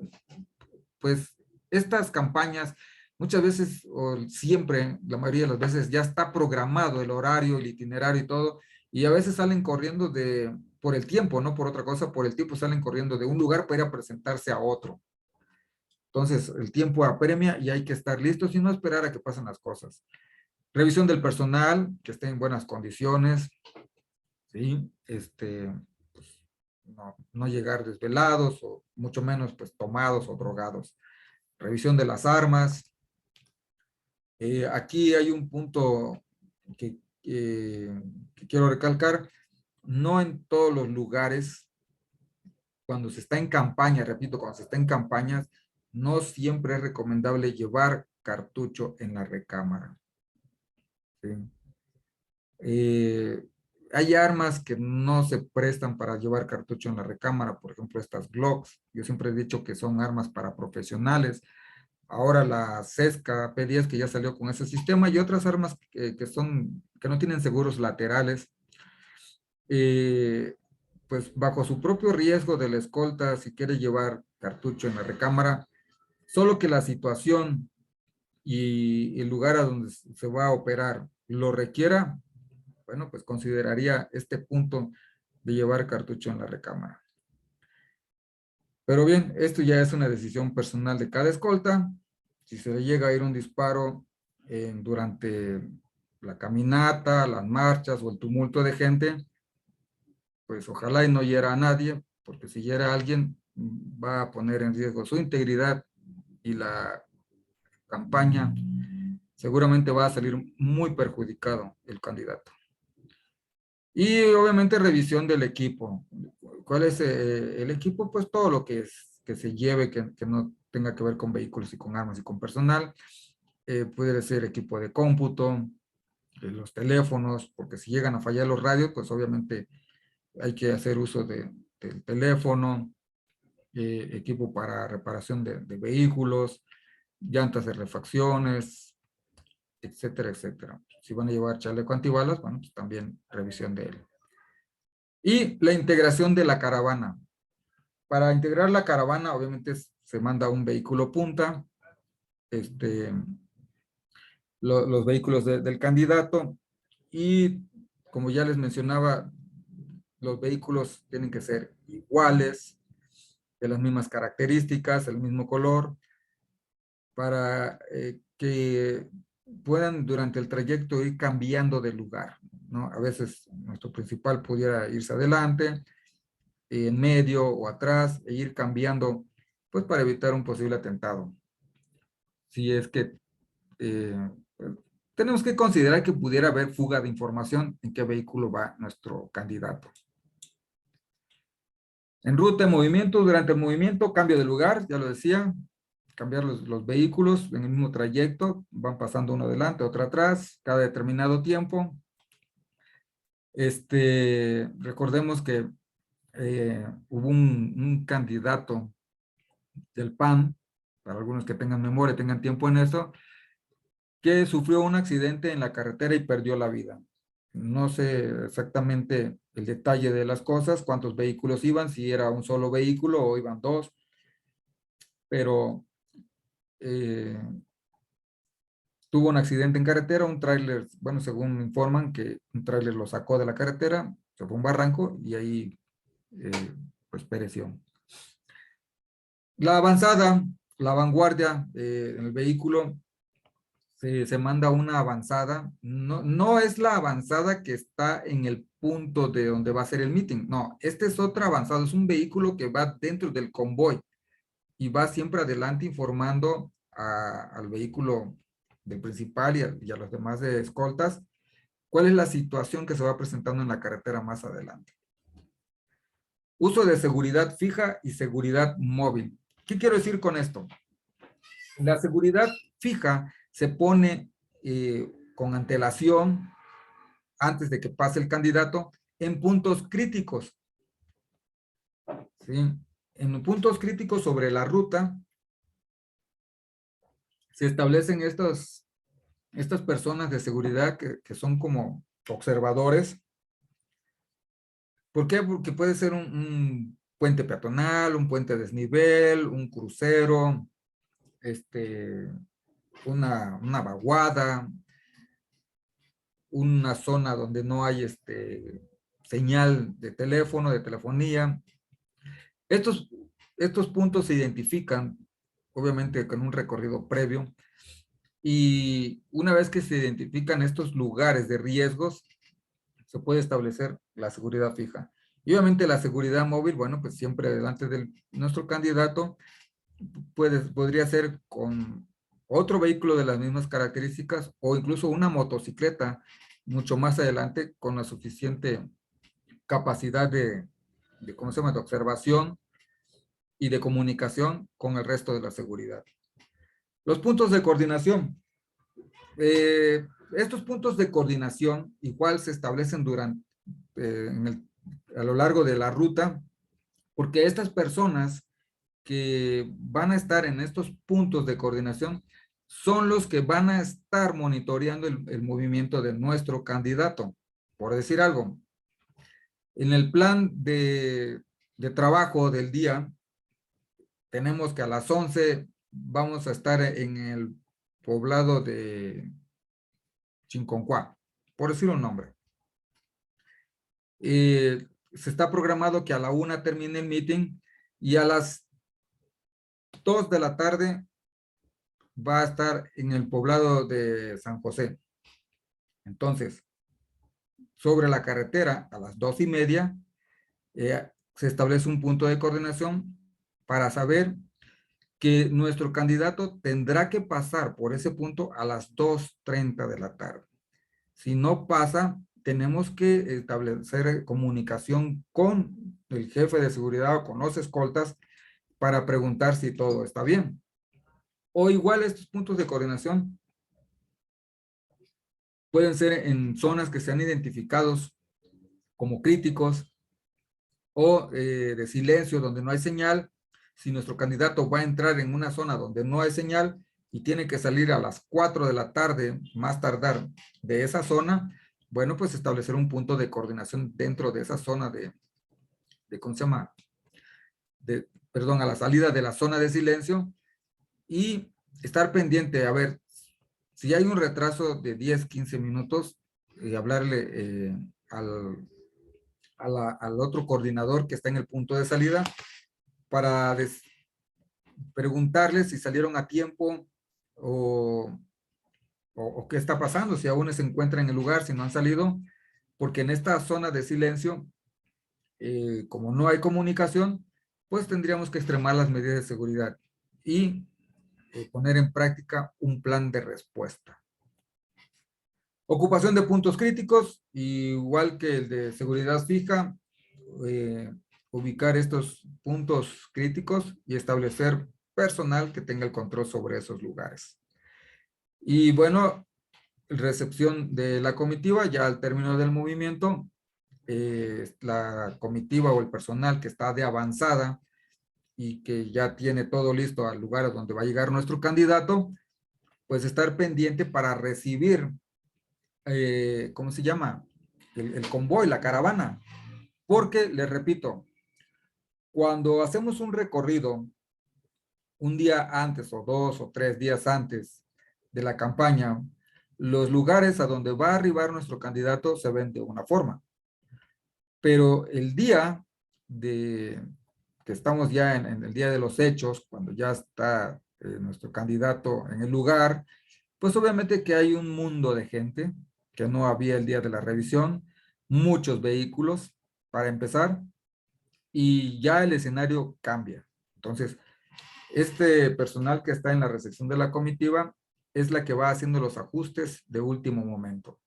pues estas campañas muchas veces o siempre, la mayoría de las veces ya está programado el horario, el itinerario y todo, y a veces salen corriendo por el tiempo, no por otra cosa, por el tiempo salen corriendo de un lugar para ir a presentarse a otro. Entonces el tiempo apremia y hay que estar listos y no esperar a que pasen las cosas. Revisión del personal, que esté en buenas condiciones, ¿sí? Pues, no llegar desvelados o mucho menos pues tomados o drogados. Revisión de las armas. Aquí hay un punto que quiero recalcar. No en todos los lugares cuando se está en campaña, repito, cuando se está en campañas, no siempre es recomendable llevar cartucho en la recámara. ¿Sí? Hay armas que no se prestan para llevar cartucho en la recámara, por ejemplo, estas Glocks. Yo siempre he dicho que son armas para profesionales. Ahora la Cesca P10 que ya salió con ese sistema y otras armas que no tienen seguros laterales, eh, pues bajo su propio riesgo de la escolta, si quiere llevar cartucho en la recámara, solo que la situación y el lugar a donde se va a operar lo requiera, bueno, pues consideraría este punto de llevar cartucho en la recámara. Pero bien, esto ya es una decisión personal de cada escolta. Si se le llega a ir un disparo durante la caminata, las marchas o el tumulto de gente, pues ojalá y no hiera a nadie, porque si hiera a alguien va a poner en riesgo su integridad y la campaña. Seguramente va a salir muy perjudicado el candidato. Y obviamente revisión del equipo. ¿Cuál es el equipo? Pues todo lo que se lleve, que no tenga que ver con vehículos y con armas y con personal. Puede ser equipo de cómputo, los teléfonos, porque si llegan a fallar los radios, pues obviamente hay que hacer uso del teléfono, equipo para reparación de vehículos, llantas de refacciones, etcétera, etcétera. Si van a llevar chaleco antibalas, bueno, pues también revisión de él. Y la integración de la caravana. Para integrar la caravana, obviamente se manda un vehículo punta, los vehículos del candidato, y como ya les mencionaba, los vehículos tienen que ser iguales, de las mismas características, el mismo color, para que puedan durante el trayecto ir cambiando de lugar, ¿no? A veces nuestro principal pudiera irse adelante, en medio o atrás, e ir cambiando, pues para evitar un posible atentado. Si es que pues, tenemos que considerar que pudiera haber fuga de información en qué vehículo va nuestro candidato. En ruta de movimiento, durante el movimiento, cambio de lugar, ya lo decía, cambiar los vehículos en el mismo trayecto, van pasando uno adelante, otro atrás, cada determinado tiempo. Recordemos que hubo un candidato del PAN, para algunos que tengan memoria, tengan tiempo en eso, que sufrió un accidente en la carretera y perdió la vida. No sé exactamente el detalle de las cosas, cuántos vehículos iban, si era un solo vehículo o iban dos, pero tuvo un accidente en carretera, un tráiler, bueno, según informan que un tráiler lo sacó de la carretera, se fue a un barranco y ahí pues pereció. La avanzada, la vanguardia en el vehículo, se manda una avanzada, no es la avanzada que está en el punto de donde va a ser el meeting, no, este es otra avanzada, es un vehículo que va dentro del convoy y va siempre adelante informando al vehículo del principal y a los demás de escoltas cuál es la situación que se va presentando en la carretera más adelante. Uso de seguridad fija y seguridad móvil. ¿Qué quiero decir con esto? La seguridad fija se pone con antelación antes de que pase el candidato en puntos críticos. ¿Sí? En puntos críticos sobre la ruta se establecen estas personas de seguridad que son como observadores. ¿Por qué? Porque puede ser un puente peatonal, un puente de desnivel, un crucero, una vaguada, una zona donde no hay señal de teléfono, de telefonía. Estos puntos se identifican, obviamente, con un recorrido previo, y una vez que se identifican estos lugares de riesgos, se puede establecer la seguridad fija. Y obviamente la seguridad móvil, bueno, pues siempre delante de nuestro candidato, podría ser con otro vehículo de las mismas características o incluso una motocicleta mucho más adelante con la suficiente capacidad ¿cómo se llama?, de observación y de comunicación con el resto de la seguridad. Los puntos de coordinación. Estos puntos de coordinación igual se establecen durante, a lo largo de la ruta, porque estas personas que van a estar en estos puntos de coordinación son los que van a estar monitoreando el movimiento de nuestro candidato. Por decir algo, en el plan de trabajo del día, tenemos que a las 11 vamos a estar en el poblado de Chinconcuá, por decir un nombre. Se está programado que a la 1 termine el meeting y a las 2 de la tarde va a estar en el poblado de San José. Entonces, sobre la carretera a las 2:30 se establece un punto de coordinación para saber que nuestro candidato tendrá que pasar por ese punto a las 2:30 de la tarde. Si no pasa, tenemos que establecer comunicación con el jefe de seguridad o con los escoltas para preguntar si todo está bien. O igual estos puntos de coordinación pueden ser en zonas que sean identificados como críticos o de silencio donde no hay señal. Si nuestro candidato va a entrar en una zona donde no hay señal y tiene que salir a las 4 de la tarde, más tardar, de esa zona, bueno, pues establecer un punto de coordinación dentro de esa zona ¿cómo se llama? Perdón, a la salida de la zona de silencio y estar pendiente, a ver, si hay un retraso de 10, 15 minutos, hablarle al otro coordinador que está en el punto de salida para preguntarles si salieron a tiempo o qué está pasando, si aún se encuentran en el lugar, si no han salido, porque en esta zona de silencio, como no hay comunicación, pues tendríamos que extremar las medidas de seguridad y poner en práctica un plan de respuesta. Ocupación de puntos críticos, igual que el de seguridad fija, ubicar estos puntos críticos y establecer personal que tenga el control sobre esos lugares. Y bueno, recepción de la comitiva, ya al término del movimiento, la comitiva o el personal que está de avanzada y que ya tiene todo listo al lugar a donde va a llegar nuestro candidato, pues estar pendiente para recibir, ¿cómo se llama? El convoy, la caravana. Porque, les repito, cuando hacemos un recorrido un día antes o 2 o 3 días antes de la campaña, los lugares a donde va a arribar nuestro candidato se ven de una forma. Pero el día que estamos ya en el día de los hechos, cuando ya está nuestro candidato en el lugar, pues obviamente que hay un mundo de gente que no había el día de la revisión, muchos vehículos para empezar, y ya el escenario cambia. Entonces, este personal que está en la recepción de la comitiva es la que va haciendo los ajustes de último momento.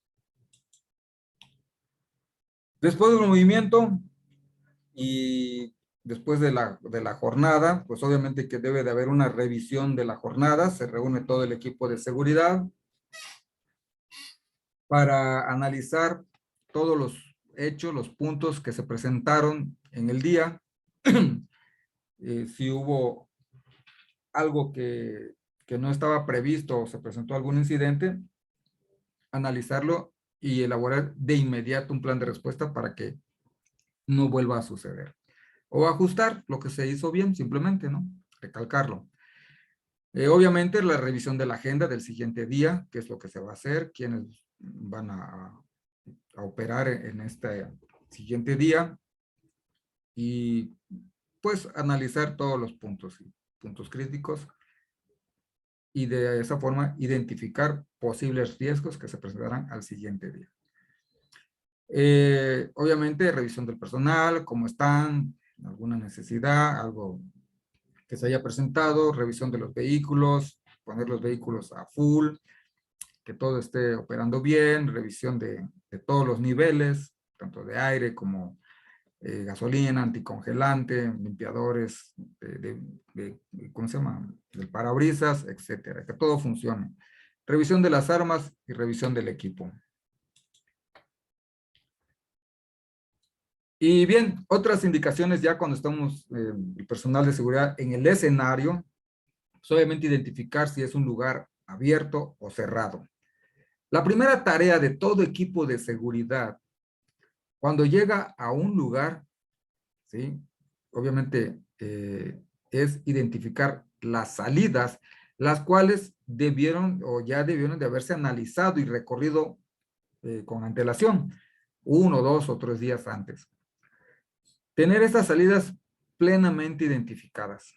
Después del movimiento y después de la jornada, pues obviamente que debe de haber una revisión de la jornada, se reúne todo el equipo de seguridad para analizar todos los hechos, los puntos que se presentaron en el día, si hubo algo que no estaba previsto o se presentó algún incidente, analizarlo y elaborar de inmediato un plan de respuesta para que no vuelva a suceder. O ajustar lo que se hizo bien, simplemente, ¿no? Recalcarlo. Obviamente la revisión de la agenda del siguiente día, qué es lo que se va a hacer, quiénes van a operar en este siguiente día y pues analizar todos los puntos críticos y de esa forma identificar posibles riesgos que se presentarán al siguiente día. Obviamente, revisión del personal, cómo están, alguna necesidad, algo que se haya presentado, revisión de los vehículos, poner los vehículos a full, que todo esté operando bien, revisión de todos los niveles, tanto de aire como gasolina, anticongelante, limpiadores ¿cómo se llama? Del parabrisas, etcétera, que todo funcione. Revisión de las armas y revisión del equipo. Y bien, otras indicaciones ya cuando estamos, el personal de seguridad en el escenario, pues obviamente identificar si es un lugar abierto o cerrado. La primera tarea de todo equipo de seguridad, cuando llega a un lugar, ¿sí? Obviamente es identificar las salidas, las cuales debieron o ya debieron de haberse analizado y recorrido con antelación, 1, 2 o 3 días antes. Tener estas salidas plenamente identificadas.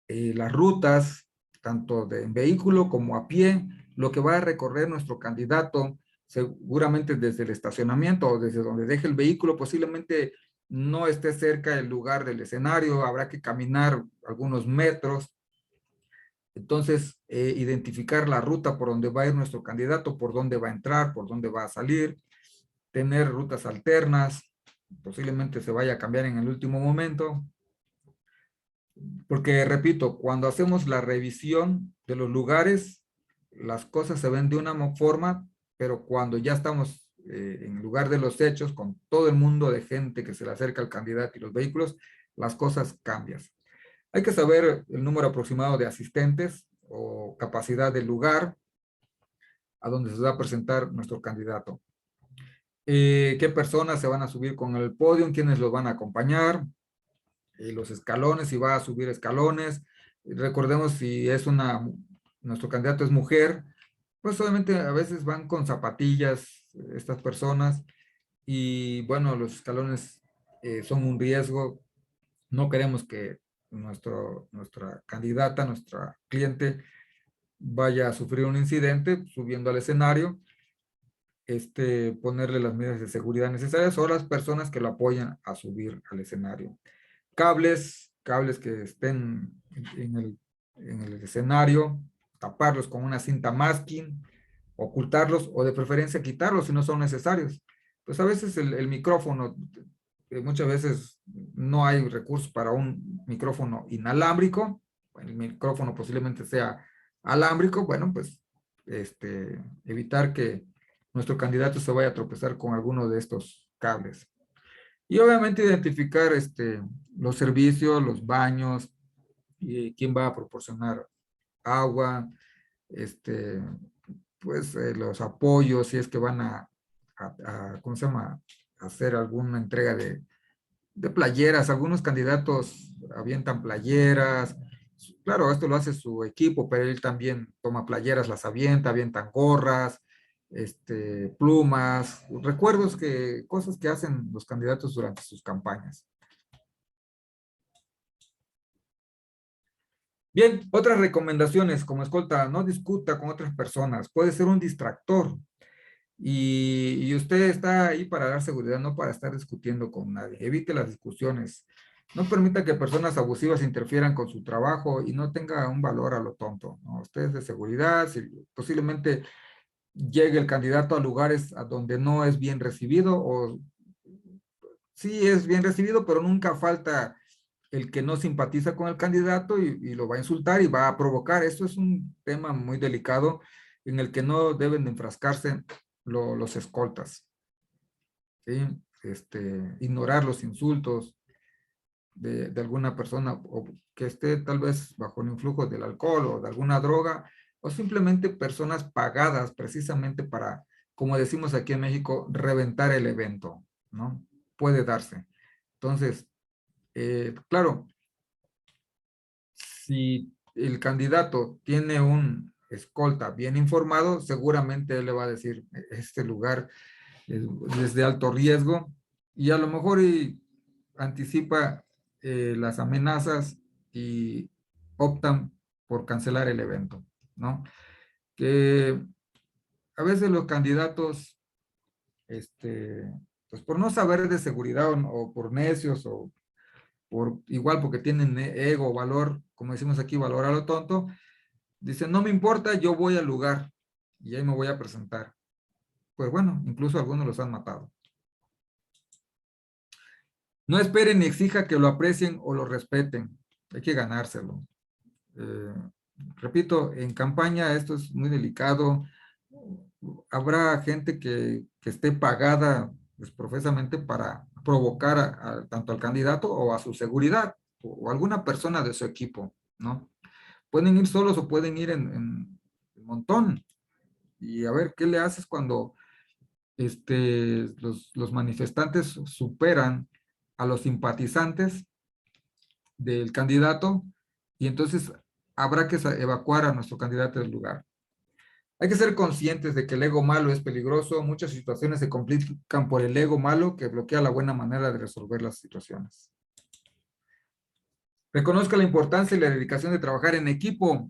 Las rutas, tanto de vehículo como a pie, lo que va a recorrer nuestro candidato, seguramente desde el estacionamiento o desde donde deje el vehículo, posiblemente no esté cerca del lugar del escenario, habrá que caminar algunos metros. Entonces, identificar la ruta por donde va a ir nuestro candidato, por dónde va a entrar, por dónde va a salir, tener rutas alternas, posiblemente se vaya a cambiar en el último momento. Porque, repito, cuando hacemos la revisión de los lugares, las cosas se ven de una forma, pero cuando ya estamos en el lugar de los hechos, con todo el mundo de gente que se le acerca al candidato y los vehículos, las cosas cambian. Hay que saber el número aproximado de asistentes o capacidad del lugar a donde se va a presentar nuestro candidato. Qué personas se van a subir con el podio, quiénes los van a acompañar, los escalones, si va a subir escalones. Recordemos si es nuestro candidato es mujer, pues obviamente a veces van con zapatillas estas personas y bueno, los escalones son un riesgo. No queremos que nuestra candidata, nuestra cliente vaya a sufrir un incidente subiendo al escenario, ponerle las medidas de seguridad necesarias o las personas que lo apoyan a subir al escenario. Cables que estén en el escenario, taparlos con una cinta masking, ocultarlos o de preferencia quitarlos si no son necesarios. Pues a veces el micrófono, muchas veces no hay recursos para un micrófono inalámbrico, el micrófono posiblemente sea alámbrico, bueno, pues evitar que nuestro candidato se vaya a tropezar con alguno de estos cables. Y obviamente identificar los servicios, los baños, y quién va a proporcionar agua, pues los apoyos, si es que van ¿cómo se llama? Hacer alguna entrega de playeras. Algunos candidatos avientan playeras. Claro, esto lo hace su equipo, pero él también toma playeras, las avientan gorras, plumas, recuerdos cosas que hacen los candidatos durante sus campañas. Bien, otras recomendaciones como escolta, no discuta con otras personas, puede ser un distractor y usted está ahí para dar seguridad, no para estar discutiendo con nadie. Evite las discusiones, no permita que personas abusivas interfieran con su trabajo y no tenga un valor a lo tonto, ¿no? Usted es de seguridad, si posiblemente llegue el candidato a lugares a donde no es bien recibido o sí es bien recibido, pero nunca falta el que no simpatiza con el candidato y lo va a insultar y va a provocar. Esto es un tema muy delicado en el que no deben de enfrascarse los escoltas. ¿Sí? Ignorar los insultos de alguna persona o que esté tal vez bajo el influjo del alcohol o de alguna droga o simplemente personas pagadas precisamente para, como decimos aquí en México, reventar el evento, ¿no? Puede darse. Entonces, claro, si el candidato tiene un escolta bien informado, seguramente él le va a decir, este lugar es de alto riesgo y a lo mejor anticipa las amenazas y optan por cancelar el evento, ¿no? Que a veces los candidatos, pues por no saber de seguridad o por necios o igual porque tienen ego, valor, como decimos aquí, valor a lo tonto, dicen, no me importa, yo voy al lugar y ahí me voy a presentar. Pues bueno, incluso algunos los han matado. No esperen ni exija que lo aprecien o lo respeten. Hay que ganárselo. Eh, Repito, en campaña esto es muy delicado. Habrá gente que esté pagada pues, profesamente para provocar tanto al candidato o a su seguridad o alguna persona de su equipo, ¿no? Pueden ir solos o pueden ir en montón. Y a ver, ¿qué le haces cuando los manifestantes superan a los simpatizantes del candidato? Y entonces habrá que evacuar a nuestro candidato del lugar. Hay que ser conscientes de que el ego malo es peligroso. Muchas situaciones se complican por el ego malo que bloquea la buena manera de resolver las situaciones. Reconozca la importancia y la dedicación de trabajar en equipo.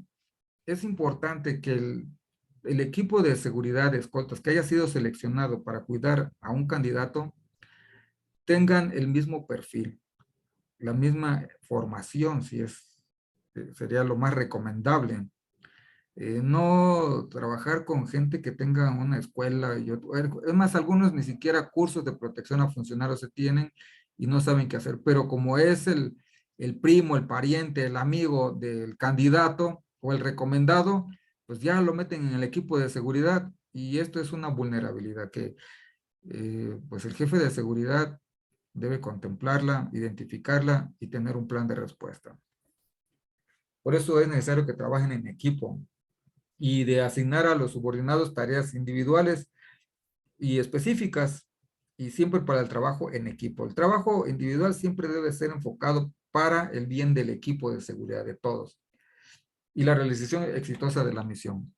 Es importante que el equipo de seguridad de escoltas que haya sido seleccionado para cuidar a un candidato tengan el mismo perfil, la misma formación, si es, sería lo más recomendable. No trabajar con gente que tenga una escuela. Es más, algunos ni siquiera cursos de protección a funcionarios se tienen y no saben qué hacer. Pero como es el primo, el pariente, el amigo del candidato o el recomendado, pues ya lo meten en el equipo de seguridad y esto es una vulnerabilidad que pues el jefe de seguridad debe contemplarla, identificarla y tener un plan de respuesta. Por eso es necesario que trabajen en equipo y de asignar a los subordinados tareas individuales y específicas y siempre para el trabajo en equipo. El trabajo individual siempre debe ser enfocado para el bien del equipo de seguridad de todos y la realización exitosa de la misión.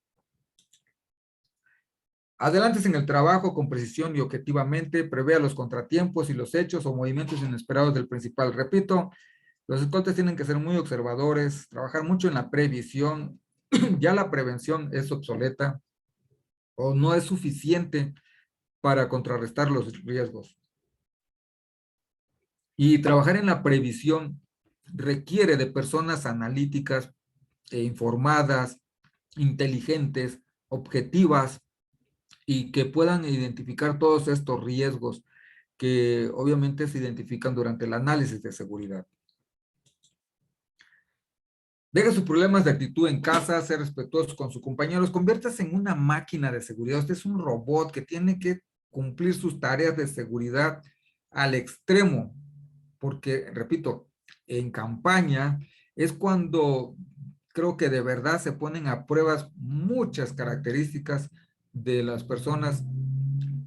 Adelante en el trabajo con precisión y objetivamente, prevea los contratiempos y los hechos o movimientos inesperados del principal. Repito, los escoltas tienen que ser muy observadores, trabajar mucho en la previsión. Ya la prevención es obsoleta o no es suficiente para contrarrestar los riesgos. Y trabajar en la previsión requiere de personas analíticas, informadas, inteligentes, objetivas y que puedan identificar todos estos riesgos que obviamente se identifican durante el análisis de seguridad. Deje sus problemas de actitud en casa, ser respetuoso con sus compañeros, conviértase en una máquina de seguridad. Usted es un robot que tiene que cumplir sus tareas de seguridad al extremo, porque, repito, en campaña es cuando creo que de verdad se ponen a pruebas muchas características de las personas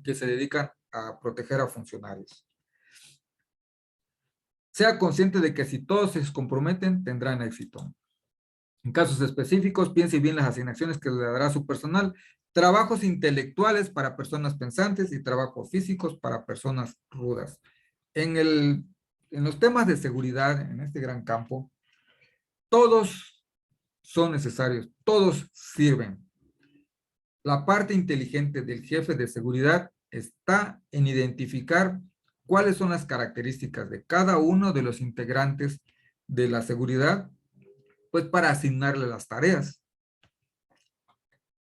que se dedican a proteger a funcionarios. Sea consciente de que si todos se comprometen, tendrán éxito. En casos específicos, piense bien las asignaciones que le dará a su personal. Trabajos intelectuales para personas pensantes y trabajos físicos para personas rudas. En los temas de seguridad, en este gran campo, todos son necesarios, todos sirven. La parte inteligente del jefe de seguridad está en identificar cuáles son las características de cada uno de los integrantes de la seguridad, pues para asignarle las tareas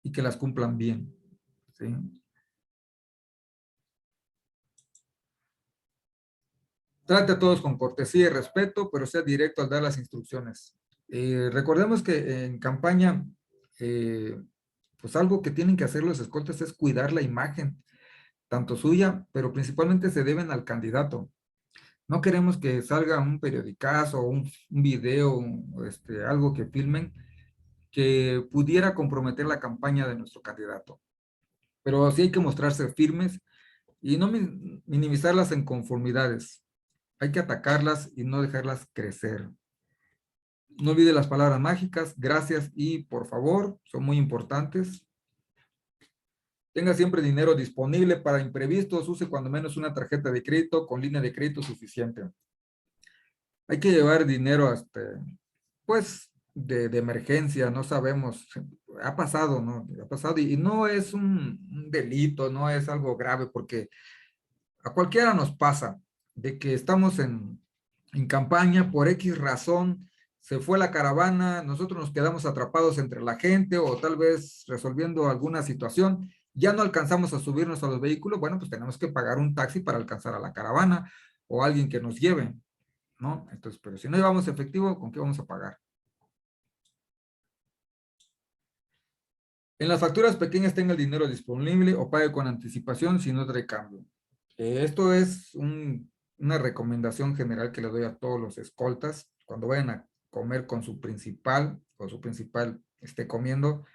y que las cumplan bien, ¿sí? Trate a todos con cortesía y respeto, pero sea directo al dar las instrucciones. Recordemos que en campaña, pues algo que tienen que hacer los escoltas es cuidar la imagen, tanto suya, pero principalmente se deben al candidato. No queremos que salga un periodicazo o un video, algo que filmen que pudiera comprometer la campaña de nuestro candidato. Pero sí hay que mostrarse firmes y no minimizar las inconformidades. Hay que atacarlas y no dejarlas crecer. No olvide las palabras mágicas, gracias y por favor, son muy importantes. Tenga siempre dinero disponible para imprevistos, use cuando menos una tarjeta de crédito con línea de crédito suficiente. Hay que llevar dinero pues, de emergencia, no sabemos, ha pasado, ¿no? Ha pasado y no es un delito, no es algo grave porque a cualquiera nos pasa de que estamos en campaña por X razón, se fue la caravana, nosotros nos quedamos atrapados entre la gente o tal vez resolviendo alguna situación, ya no alcanzamos a subirnos a los vehículos, bueno, pues tenemos que pagar un taxi para alcanzar a la caravana o alguien que nos lleve, ¿no? Entonces, pero si no llevamos efectivo, ¿con qué vamos a pagar? En las facturas pequeñas tenga el dinero disponible o pague con anticipación si no trae cambio. Esto es una recomendación general que le doy a todos los escoltas. Cuando vayan a comer con su principal o su principal esté comiendo,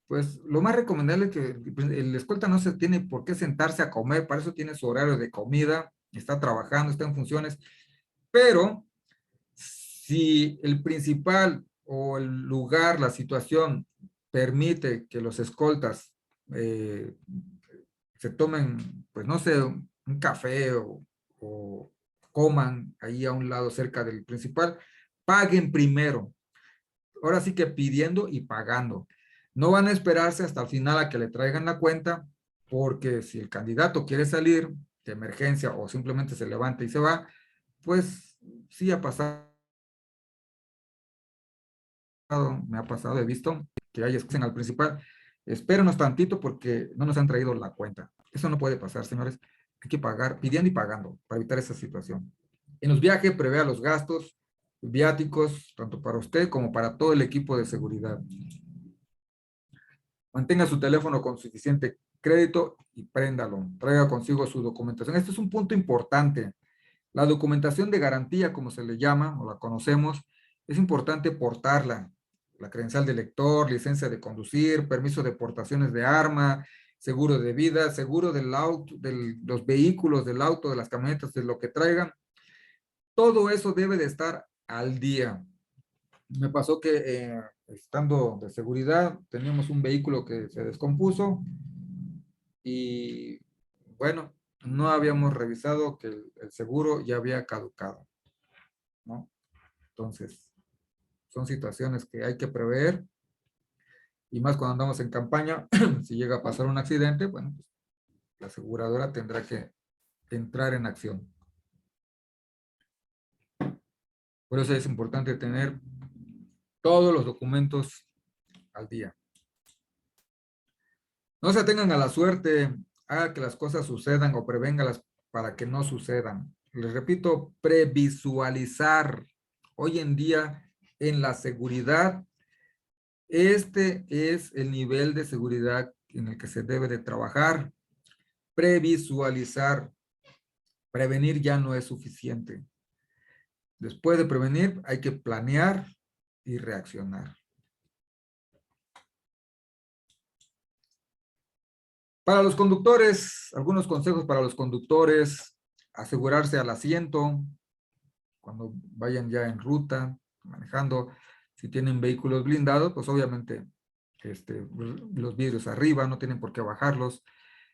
pues lo más recomendable es que el escolta no se tiene por qué sentarse a comer, para eso tiene su horario de comida, está trabajando, está en funciones, pero si el principal o el lugar, la situación permite que los escoltas eh, se tomen, pues no sé, un café o coman ahí a un lado cerca del principal, paguen primero. Ahora sí que pidiendo y pagando. No van a esperarse hasta el final a que le traigan la cuenta, porque si el candidato quiere salir de emergencia o simplemente se levanta y se va, pues sí ha pasado, me ha pasado, he visto que hay escuchen al principal, espérenos tantito porque no nos han traído la cuenta. Eso no puede pasar, señores. Hay que pagar, pidiendo y pagando para evitar esa situación. En los viajes, prevea los gastos viáticos, tanto para usted como para todo el equipo de seguridad. Mantenga su teléfono con suficiente crédito y préndalo. Traiga consigo su documentación. Este es un punto importante. La documentación de garantía, como se le llama o la conocemos, es importante portarla. La credencial de lector, licencia de conducir, permiso de portaciones de arma, seguro de vida, seguro del auto, de los vehículos, del auto, de las camionetas, de lo que traigan. Todo eso debe de estar al día. Me pasó que estando de seguridad, teníamos un vehículo que se descompuso y bueno, no habíamos revisado que el seguro ya había caducado, ¿no? Entonces, son situaciones que hay que prever y más cuando andamos en campaña, si llega a pasar un accidente, bueno, pues la aseguradora tendrá que entrar en acción. Por eso es importante tener todos los documentos al día. No se atengan a la suerte, haga que las cosas sucedan o prevéngalas para que no sucedan. Les repito, previsualizar. Hoy en día, en la seguridad, este es el nivel de seguridad en el que se debe de trabajar. Previsualizar. Prevenir ya no es suficiente. Después de prevenir, hay que planear y reaccionar. Para los conductores, algunos consejos para los conductores: asegurarse al asiento cuando vayan ya en ruta, manejando. Si tienen vehículos blindados, pues obviamente los vidrios arriba, no tienen por qué bajarlos.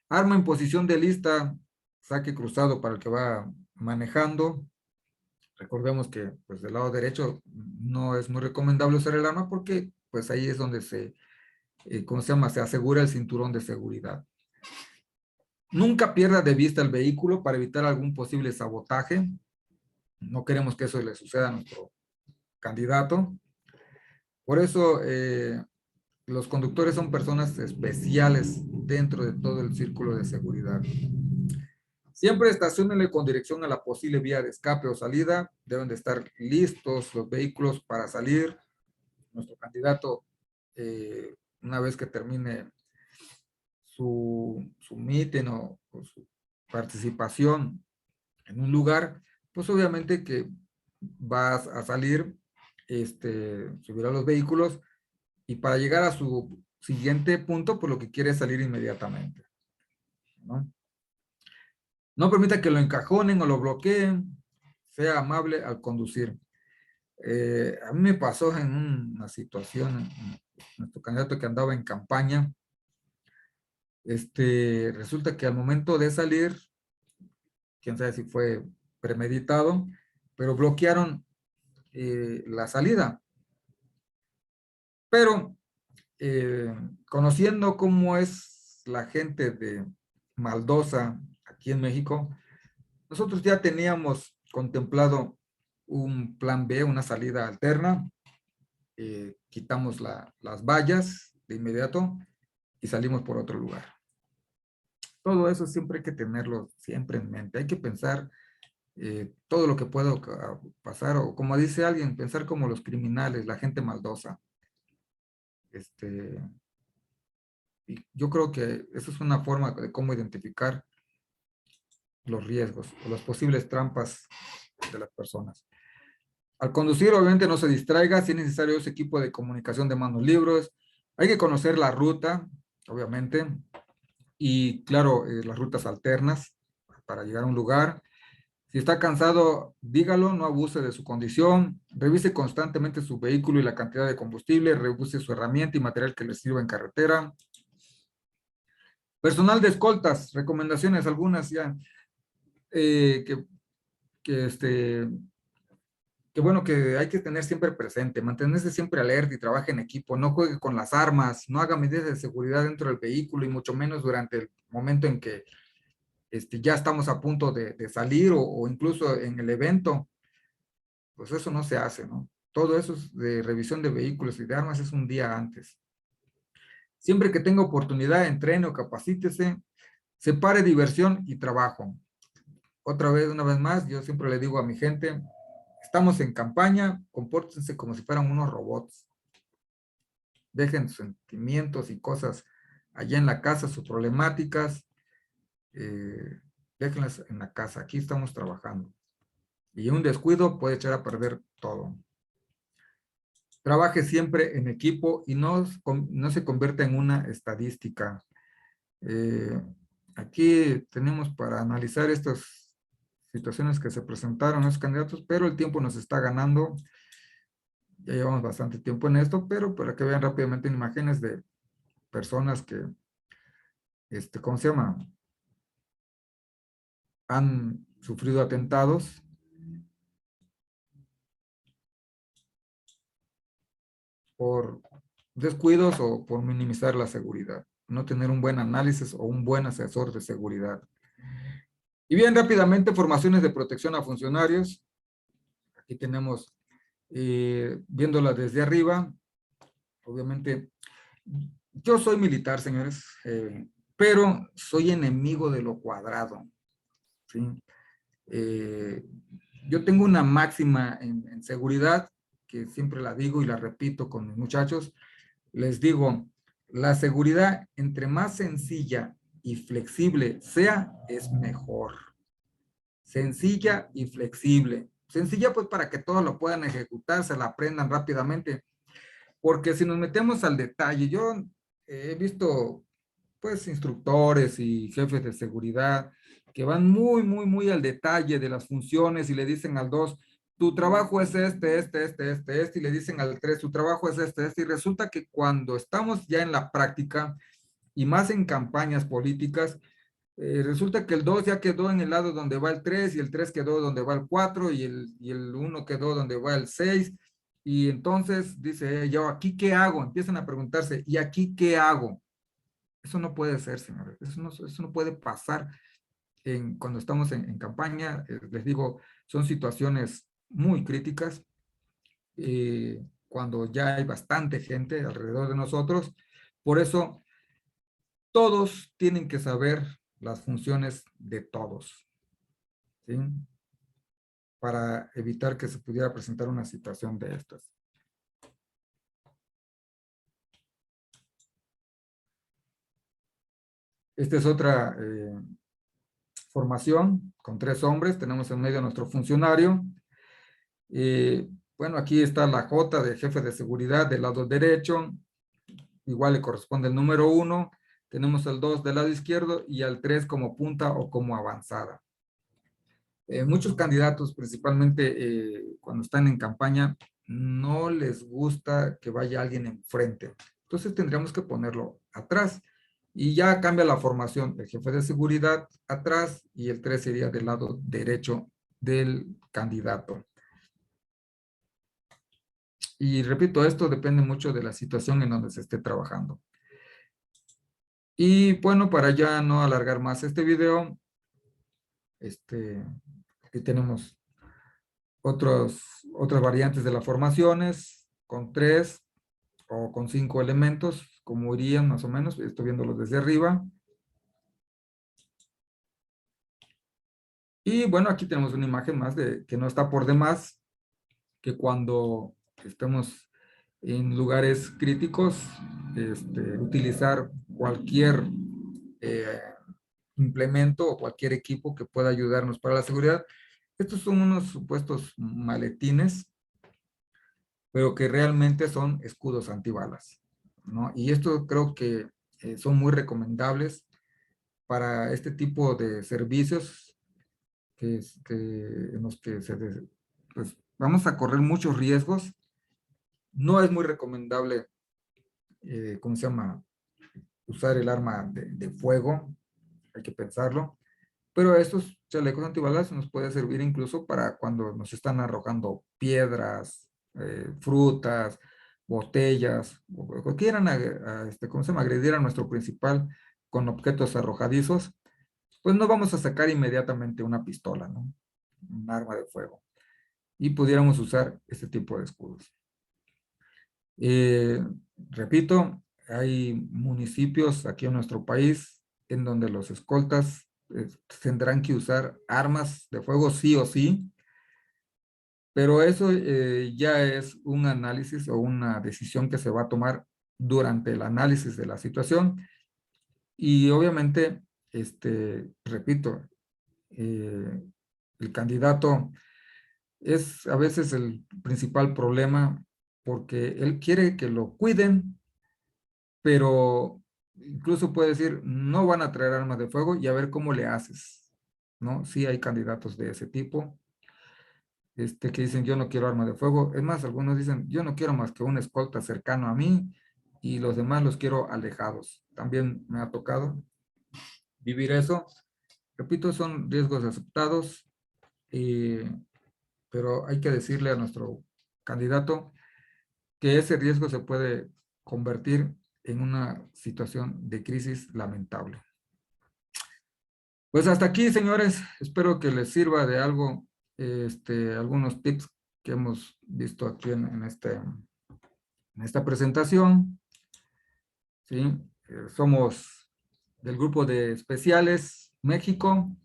Arma en posición de lista, saque cruzado para el que va manejando. Recordemos que pues del lado derecho no es muy recomendable usar el arma porque pues ahí es donde ¿cómo se llama? Se asegura el cinturón de seguridad. Nunca pierda de vista el vehículo para evitar algún posible sabotaje. No queremos que eso le suceda a nuestro candidato. Por eso los conductores son personas especiales dentro de todo el círculo de seguridad. Siempre estaciónenle con dirección a la posible vía de escape o salida. Deben de estar listos los vehículos para salir. Nuestro candidato, una vez que termine su meeting o su participación en un lugar, pues obviamente que vas a salir, subirá los vehículos y para llegar a su siguiente punto, pues lo que quiere es salir inmediatamente, ¿no? No permita que lo encajonen o lo bloqueen, sea amable al conducir. A mí me pasó en una situación, nuestro candidato que andaba en campaña, resulta que al momento de salir, quién sabe si fue premeditado, pero bloquearon la salida. Pero conociendo cómo es la gente de maldosa aquí en México, nosotros ya teníamos contemplado un plan B, una salida alterna. Quitamos las vallas de inmediato y salimos por otro lugar. Todo eso siempre hay que tenerlo siempre en mente. Hay que pensar todo lo que pueda pasar, o como dice alguien, pensar como los criminales, la gente maldosa. Y yo creo que esa es una forma de cómo identificar los riesgos o las posibles trampas de las personas. Al conducir, obviamente, no se distraiga. Si es necesario ese equipo de comunicación de manos libres. Hay que conocer la ruta, obviamente, y claro, las rutas alternas para llegar a un lugar. Si está cansado, dígalo, no abuse de su condición. Revise constantemente su vehículo y la cantidad de combustible. Revise su herramienta y material que le sirva en carretera. Personal de escoltas, recomendaciones algunas ya, que, que, este, que bueno, que hay que tener siempre presente, mantenerse siempre alerta y trabaje en equipo, no juegue con las armas, no haga medidas de seguridad dentro del vehículo y mucho menos durante el momento en que ya estamos a punto de salir o incluso en el evento, pues eso no se hace, ¿no? Todo eso de revisión de vehículos y de armas es un día antes. Siempre que tenga oportunidad, entrene o capacítese, separe diversión y trabajo. Otra vez, una vez más, yo siempre le digo a mi gente, estamos en campaña, compórtense como si fueran unos robots. Dejen sus sentimientos y cosas allá en la casa, sus problemáticas, déjenlas en la casa. Aquí estamos trabajando. Y un descuido puede echar a perder todo. Trabaje siempre en equipo y no se convierta en una estadística. Aquí tenemos para analizar estas situaciones que se presentaron los candidatos, pero el tiempo nos está ganando. Ya llevamos bastante tiempo en esto, pero para que vean rápidamente imágenes de personas que, ¿cómo se llama? Han sufrido atentados. Por descuidos o por minimizar la seguridad. No tener un buen análisis o un buen asesor de seguridad. Y bien, rápidamente, formaciones de protección a funcionarios. Aquí tenemos, viéndola desde arriba, obviamente, yo soy militar, señores, pero soy enemigo de lo cuadrado. ¿Sí? Yo tengo una máxima en seguridad, que siempre la digo y la repito con mis muchachos. Les digo, la seguridad, entre más sencilla y flexible sea, es mejor. Sencilla y flexible. Sencilla pues para que todos lo puedan ejecutar, se la aprendan rápidamente. Porque si nos metemos al detalle, yo he visto pues instructores y jefes de seguridad que van muy al detalle de las funciones y le dicen al 2, tu trabajo es este, y le dicen al 3, tu trabajo es este, y resulta que cuando estamos ya en la práctica y más en campañas políticas, resulta que el 2 ya quedó en el lado donde va el 3 y el 3 quedó donde va el 4 y el 1 quedó donde va el 6 y entonces dice, yo aquí qué hago, empiezan a preguntarse, ¿y aquí qué hago? Eso no puede ser, señores, eso no puede pasar cuando estamos en campaña. Les digo, son situaciones muy críticas, cuando ya hay bastante gente alrededor de nosotros. Por eso, todos tienen que saber las funciones de todos, ¿sí? Para evitar que se pudiera presentar una situación de estas. Esta es otra formación con 3 hombres. Tenemos en medio a nuestro funcionario. Bueno, aquí está la J de jefe de seguridad del lado derecho. Igual le corresponde el número 1. Tenemos el 2 del lado izquierdo y al 3 como punta o como avanzada. Muchos candidatos, principalmente cuando están en campaña, no les gusta que vaya alguien enfrente. Entonces tendríamos que ponerlo atrás. Y ya cambia la formación. El jefe de seguridad atrás y el 3 sería del lado derecho del candidato. Y repito, esto depende mucho de la situación en donde se esté trabajando. Y bueno, para ya no alargar más este video, aquí tenemos otras variantes de las formaciones con 3 o con 5 elementos, como irían más o menos. Estoy viéndolo desde arriba. Y bueno, aquí tenemos una imagen más de que no está por demás, que cuando estemos en lugares críticos, utilizar cualquier eh, implemento o cualquier equipo que pueda ayudarnos para la seguridad. Estos son unos supuestos maletines, pero que realmente son escudos antibalas, ¿no? Y esto creo que son muy recomendables para este tipo de servicios en los que pues, vamos a correr muchos riesgos. No es muy recomendable, ¿cómo se llama? Usar el arma de fuego, hay que pensarlo. Pero estos chalecos antibalas nos puede servir incluso para cuando nos están arrojando piedras, frutas, botellas, o quieran ¿cómo se llama? Agredir a nuestro principal con objetos arrojadizos, pues no vamos a sacar inmediatamente una pistola, ¿no? Un arma de fuego. Y pudiéramos usar este tipo de escudos. Eh, Repito, hay municipios aquí en nuestro país en donde los escoltas tendrán que usar armas de fuego sí o sí, pero eso ya es un análisis o una decisión que se va a tomar durante el análisis de la situación y obviamente, repito, eh, el candidato es a veces el principal problema porque él quiere que lo cuiden, pero incluso puede decir, no van a traer armas de fuego y a ver cómo le haces, ¿no? Sí hay candidatos de ese tipo, que dicen, yo no quiero arma de fuego. Es más, algunos dicen, yo no quiero más que un escolta cercano a mí y los demás los quiero alejados. También me ha tocado vivir eso. Repito, son riesgos aceptados, eh, pero hay que decirle a nuestro candidato que ese riesgo se puede convertir en una situación de crisis lamentable. Pues hasta aquí, señores. Espero que les sirva de algo algunos tips que hemos visto aquí en esta presentación. ¿Sí? Somos del grupo de especiales México,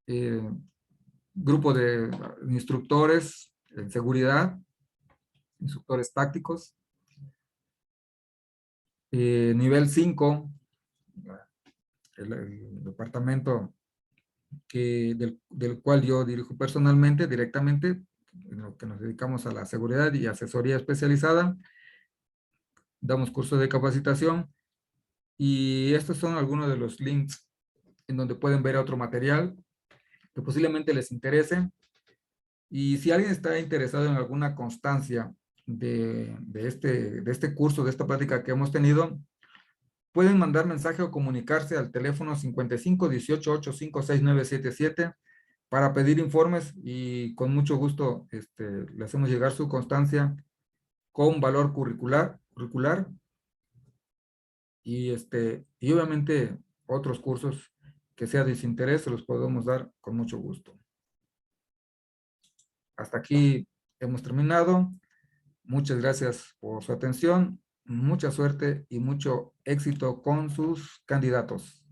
eh, grupo de instructores en seguridad, instructores tácticos, nivel 5, el departamento del cual yo dirijo personalmente, directamente, en lo que nos dedicamos a la seguridad y asesoría especializada. Damos cursos de capacitación y estos son algunos de los links en donde pueden ver otro material que posiblemente les interese. Y si alguien está interesado en alguna constancia de este curso, de esta plática que hemos tenido, pueden mandar mensaje o comunicarse al teléfono 55 18 85 6977 para pedir informes y con mucho gusto le hacemos llegar su constancia con valor curricular y obviamente otros cursos que sea de su interés se los podemos dar con mucho gusto. Hasta aquí hemos terminado. Muchas gracias por su atención. Mucha suerte y mucho éxito con sus candidatos.